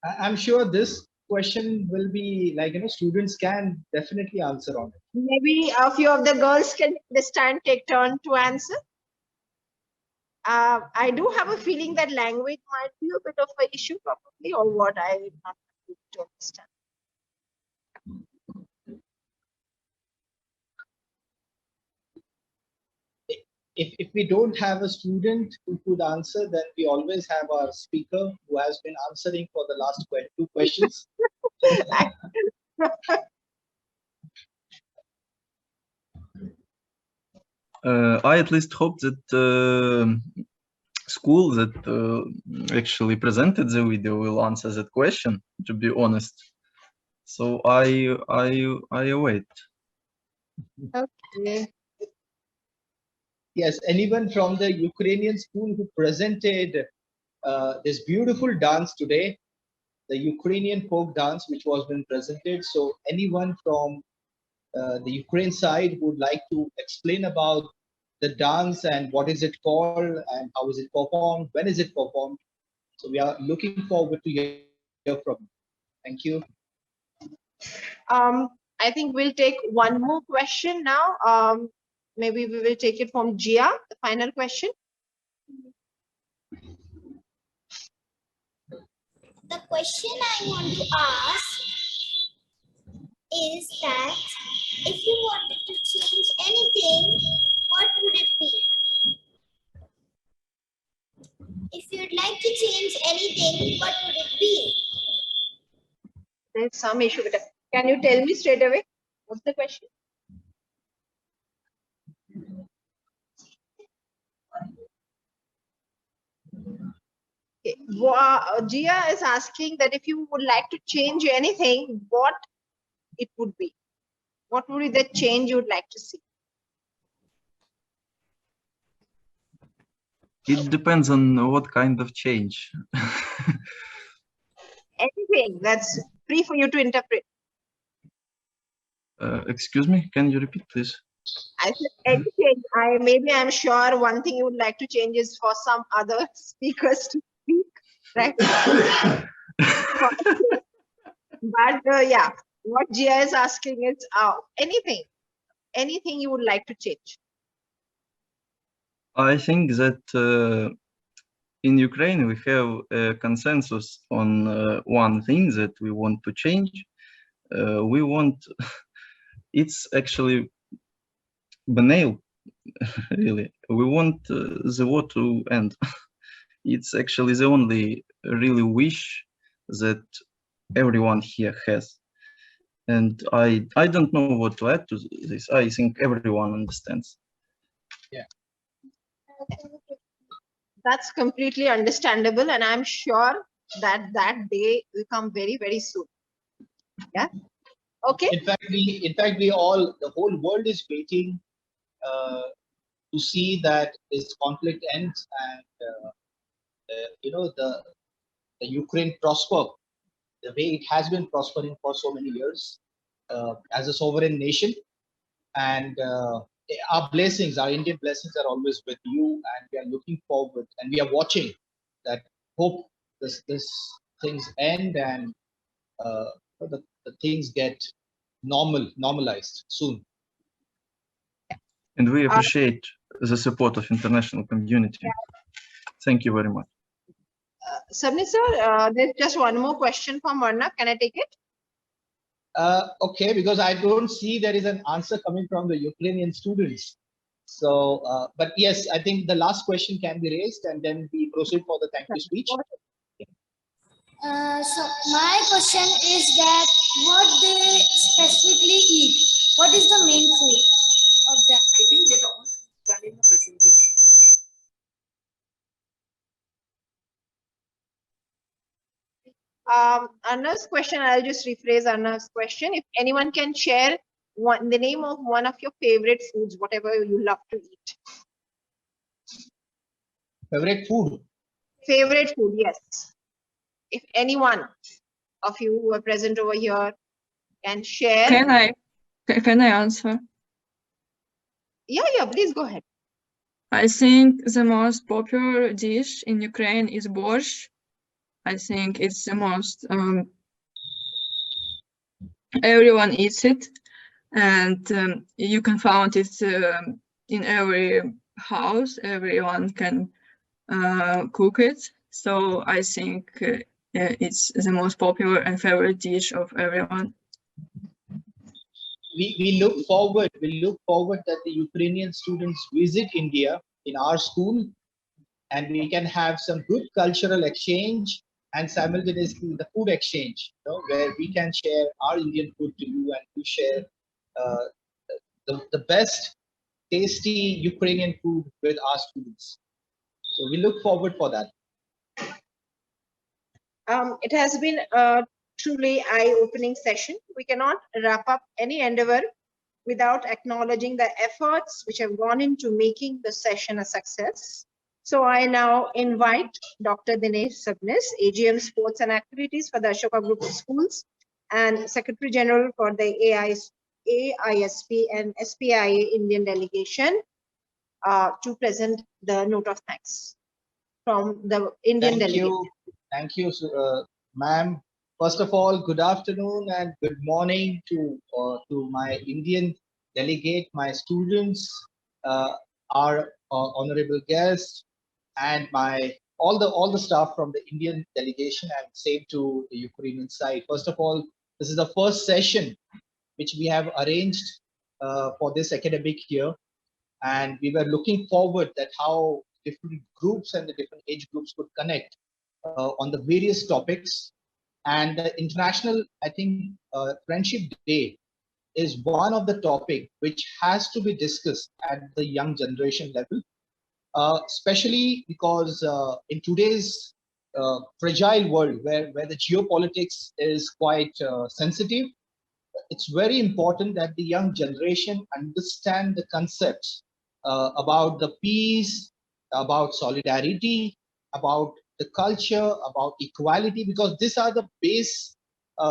I'm sure this question will be like, students can definitely answer on it. Maybe a few of the girls can this time take turn to answer. I do have a feeling that language might be a bit of an issue probably, or what I'm not able to understand. If we don't have a student who could answer, then we always have our speaker who has been answering for the last 2 questions. I at least hope that school that actually presented the video will answer that question, to be honest. So I await. Okay. Yes, anyone from the Ukrainian school who presented this beautiful dance today, the Ukrainian folk dance, which was been presented. So anyone from the Ukraine side would like to explain about the dance and what is it called and how is it performed, when is it performed. So we are looking forward to hear from you. Thank you. I think we'll take one more question now. Maybe we will take it from Gia, the final question. The question I want to ask is that if you wanted to change anything, what would it be? If you'd like to change anything, what would it be? There's some issue with it. Can you tell me straight away? What's the question? Okay. Gia is asking that if you would like to change anything, what it would be? What would be the change you would like to see? It depends on what kind of change. Anything that's free for you to interpret. Excuse me, can you repeat, please? I said anything. Maybe I'm sure one thing you would like to change is for some other speakers to speak, right? But yeah, what Gia is asking is anything you would like to change. I think that in Ukraine we have a consensus on one thing that we want to change. We want, it's actually banal, really. We want the war to end. It's actually the only really wish that everyone here has. And I don't know what to add to this. I think everyone understands. Yeah. That's completely understandable, and I'm sure that that day will come very, very soon. Yeah. Okay. In fact, the whole world is waiting to see that this conflict ends and the Ukraine prosper the way it has been prospering for so many years as a sovereign nation. And our blessings, our Indian blessings are always with you, and we are looking forward and we are watching that. Hope this things end and the things get normalized soon. And we appreciate the support of international community. Thank you very much. Sabni sir, there's just one more question from Varna. Can I take it? Okay, because I don't see there is an answer coming from the Ukrainian students. So, but yes, I think the last question can be raised and then we proceed for the thank you speech. So my question is that what they specifically eat? What is the main food of them? I think they're all done in the presentation. Arnav's question, I'll just rephrase Arnav's question. If anyone can share the name of one of your favorite foods, whatever you love to eat. Favorite food? Favorite food, yes. If anyone of you who are present over here can share. Can I answer? Yeah, please go ahead. I think the most popular dish in Ukraine is borscht. I think it's the most, everyone eats it, and you can find it in every house. Everyone can cook it. So I think it's the most popular and favorite dish of everyone. We look forward that the Ukrainian students visit India in our school, and we can have some good cultural exchange and simultaneously the food exchange, where we can share our Indian food to you and you share the best tasty Ukrainian food with our students. So we look forward for that. It has been a truly eye-opening session. We cannot wrap up any endeavor without acknowledging the efforts which have gone into making the session a success. So I now invite Dr. Dinesh Sabnis, AGM Sports and Activities for the Ashoka Group of Schools and Secretary General for the AISP and SPIA Indian delegation to present the note of thanks from the Indian delegation. Thank you, ma'am. First of all, good afternoon and good morning to my Indian delegate, my students, our honorable guests, and all the staff from the Indian delegation, and same to the Ukrainian side. First of all, this is the first session which we have arranged for this academic year, and we were looking forward that how different groups and the different age groups could connect on the various topics. And the International, I think, Friendship Day is one of the topic which has to be discussed at the young generation level, especially because in today's fragile world where the geopolitics is quite sensitive, it's very important that the young generation understand the concepts about the peace, about solidarity, about the culture, about equality, because these are the base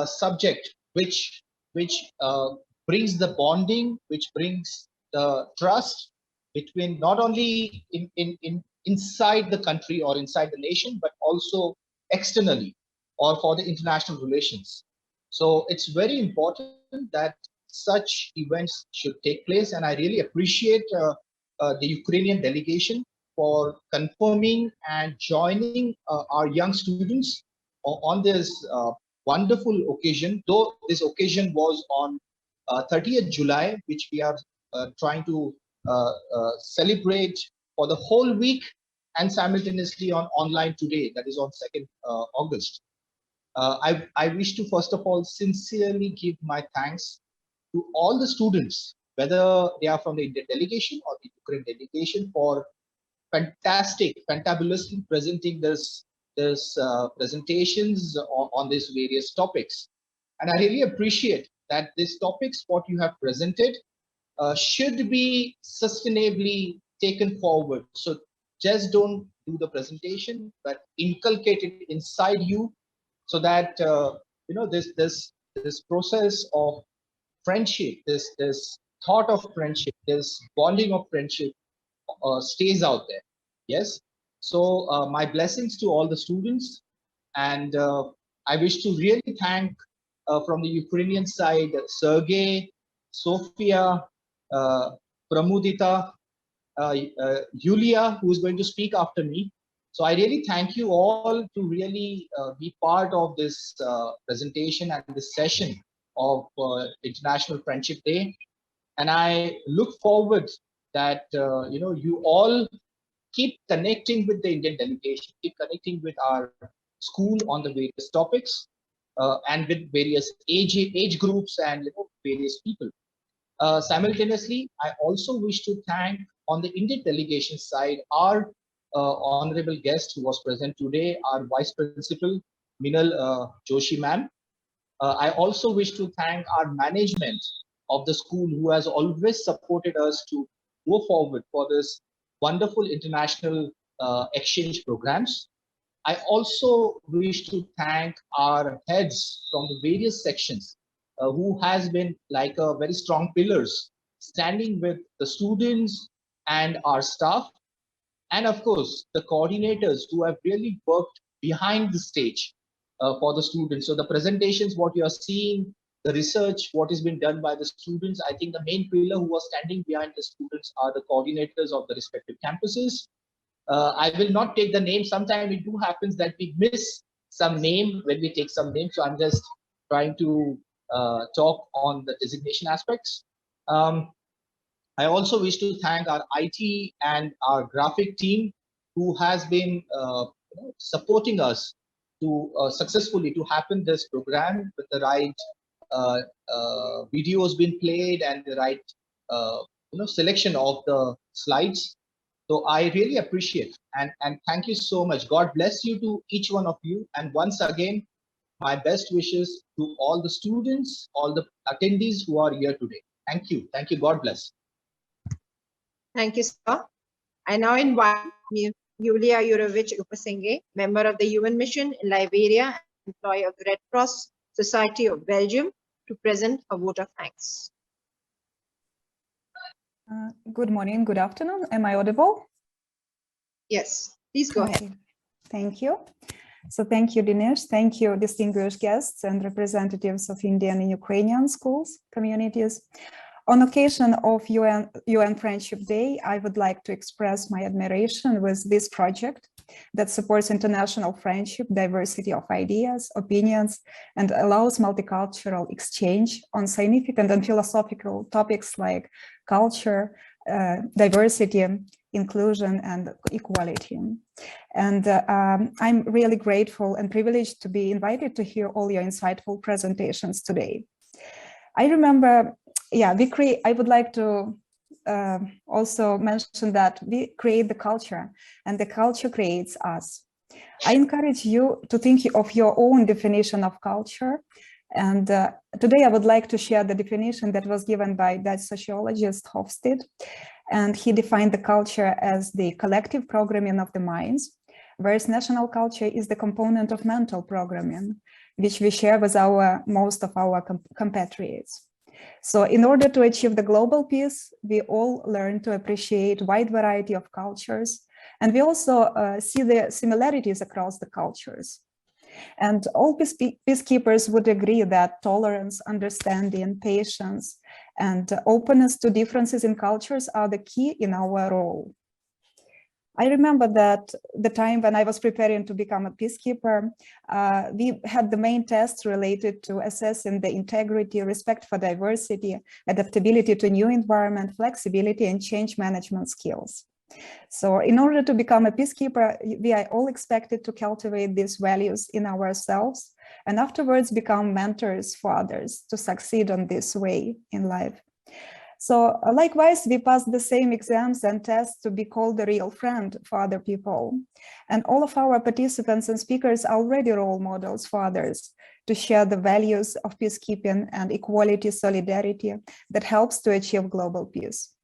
subject which brings the bonding, which brings the trust between not only inside the country or inside the nation, but also externally or for the international relations. So it's very important that such events should take place, and I really appreciate the Ukrainian delegation for confirming and joining our young students on this wonderful occasion, though this occasion was on 30th July, which we are trying to celebrate for the whole week and simultaneously on online today, that is on 2nd August. I wish to first of all sincerely give my thanks to all the students, whether they are from the Indian delegation or the Ukraine delegation, for fantabulously presenting this presentations on these various topics. And I really appreciate that these topics, what you have presented, should be sustainably taken forward. So just don't do the presentation, but inculcate it inside you, so that you know, this process of friendship, this thought of friendship, this bonding of friendship stays out there. Yes. So my blessings to all the students, and I wish to really thank from the Ukrainian side, Sergey, Sofia, Pramudita, Yulia, who is going to speak after me. So I really thank you all to really be part of this presentation and this session of International Friendship Day. And I look forward that you know, you all keep connecting with the Indian delegation, keep connecting with our school on the various topics, and with various age groups and, you know, various people. Simultaneously, I also wish to thank on the Indian delegation side our honorable guest who was present today, our Vice Principal Minal Joshi ma'am. I also wish to thank our management of the school, who has always supported us to go forward for this wonderful international exchange programs. I also wish to thank our heads from the various sections who has been like a very strong pillars, standing with the students and our staff. And of course, the coordinators who have really worked behind the stage for the students. So the presentations, what you are seeing, the research, what has been done by the students, I think the main pillar who was standing behind the students are the coordinators of the respective campuses. I will not take the name. Sometimes it do happens that we miss some name when we take some name. So I'm just trying to talk on the designation aspects. I also wish to thank our IT and our graphic team, who has been supporting us to successfully to happen this program with the right videos being played and the right selection of the slides. So I really appreciate and thank you so much. God bless you to each one of you. And once again, my best wishes to all the students, all the attendees who are here today. Thank you. Thank you. God bless. Thank you, sir. I now invite Yulia Yurovich Upasenge, member of the UN mission in Liberia, employee of the Red Cross Society of Belgium, to present a vote of thanks. Good morning, good afternoon. Am I audible? Yes, please go ahead. Thank you. So thank you, Dinesh. Thank you, distinguished guests and representatives of Indian and Ukrainian schools, communities. On occasion of UN Friendship Day, I would like to express my admiration with this project that supports international friendship, diversity of ideas, opinions, and allows multicultural exchange on significant and philosophical topics like culture, diversity, inclusion, and equality. And I'm really grateful and privileged to be invited to hear all your insightful presentations today. I remember, I would like to also mention that we create the culture and the culture creates us. I encourage you to think of your own definition of culture. And today I would like to share the definition that was given by Dutch sociologist Hofstede. And he defined the culture as the collective programming of the minds, whereas national culture is the component of mental programming, which we share with most of our compatriots. So in order to achieve the global peace, we all learn to appreciate wide variety of cultures. And we also see the similarities across the cultures. And all peacekeepers would agree that tolerance, understanding, patience, and openness to differences in cultures are the key in our role. I remember that the time when I was preparing to become a peacekeeper, we had the main tests related to assessing the integrity, respect for diversity, adaptability to new environment, flexibility, and change management skills. So in order to become a peacekeeper, we are all expected to cultivate these values in ourselves and afterwards become mentors for others to succeed on this way in life. So likewise, we passed the same exams and tests to be called a real friend for other people. And all of our participants and speakers are already role models for others to share the values of peacekeeping and equality, solidarity that helps to achieve global peace.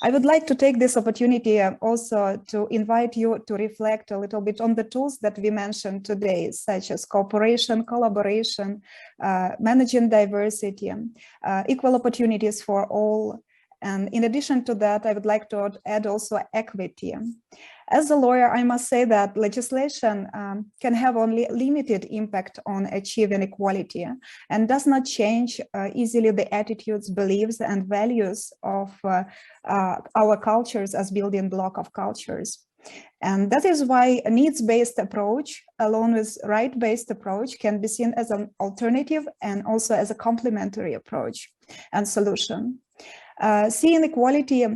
I would like to take this opportunity also to invite you to reflect a little bit on the tools that we mentioned today, such as cooperation, collaboration, managing diversity, equal opportunities for all. And in addition to that, I would like to add also equity. As a lawyer, I must say that legislation can have only limited impact on achieving equality and does not change easily the attitudes, beliefs, and values of our cultures as building block of cultures. And that is why a needs-based approach, along with right-based approach, can be seen as an alternative and also as a complementary approach and solution. Seeing equality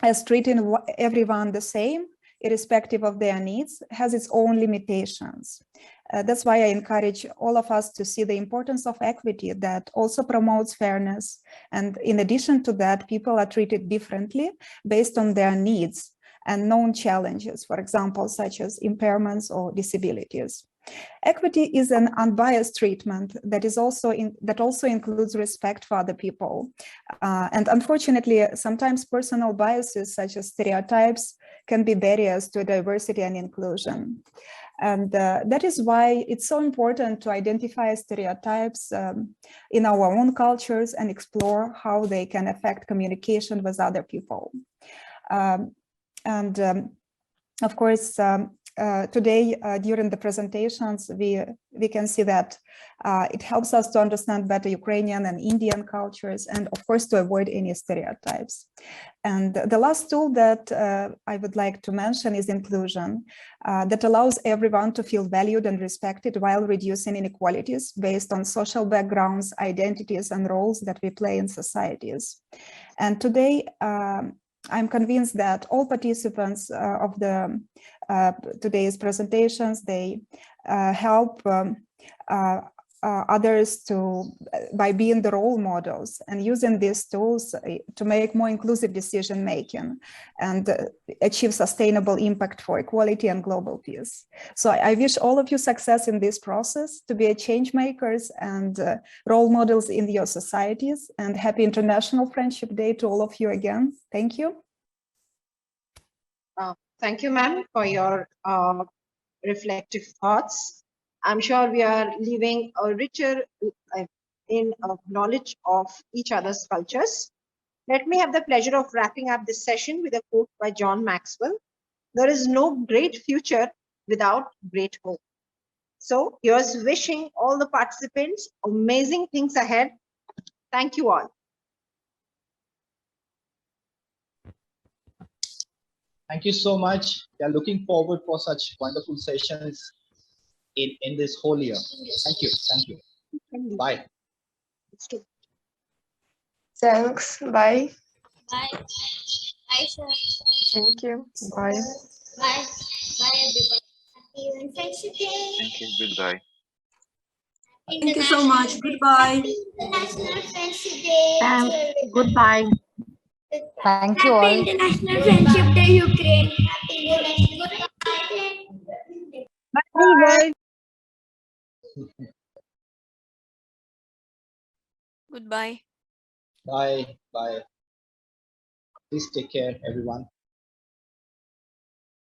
as treating everyone the same, irrespective of their needs, has its own limitations. That's why I encourage all of us to see the importance of equity that also promotes fairness. And in addition to that, people are treated differently based on their needs and known challenges, for example, such as impairments or disabilities. Equity is an unbiased treatment that also includes respect for other people. And unfortunately, sometimes personal biases such as stereotypes can be barriers to diversity and inclusion. And that is why it's so important to identify stereotypes in our own cultures and explore how they can affect communication with other people. Of course, today, during the presentations, we can see that it helps us to understand better Ukrainian and Indian cultures and, of course, to avoid any stereotypes. And the last tool that I would like to mention is inclusion, that allows everyone to feel valued and respected while reducing inequalities based on social backgrounds, identities, and roles that we play in societies. And today, I'm convinced that all participants of the today's presentations, they help others by being the role models and using these tools to make more inclusive decision making and achieve sustainable impact for equality and global peace. So I wish all of you success in this process to be a change makers and role models in your societies, and happy International Friendship Day to all of you again. Thank you. Thank you, ma'am, for your reflective thoughts. I'm sure we are leaving a richer knowledge of each other's cultures. Let me have the pleasure of wrapping up this session with a quote by John Maxwell. There is no great future without great hope. So here's wishing all the participants amazing things ahead. Thank you all. Thank you so much. We are looking forward for such wonderful sessions in this whole year. Thank you. Thank you. Bye. Thanks. Bye. Bye. Bye, sir. Thank you. Bye. Bye. Bye, everybody. Happy UN Friendship Day. Thank you. Goodbye. Thank you so much. Goodbye. Happy International Friendship Day. Goodbye. Thank you all. Happy International Friendship Day, Ukraine. Happy International Day. Bye. Goodbye. Bye. Bye. Please take care, everyone.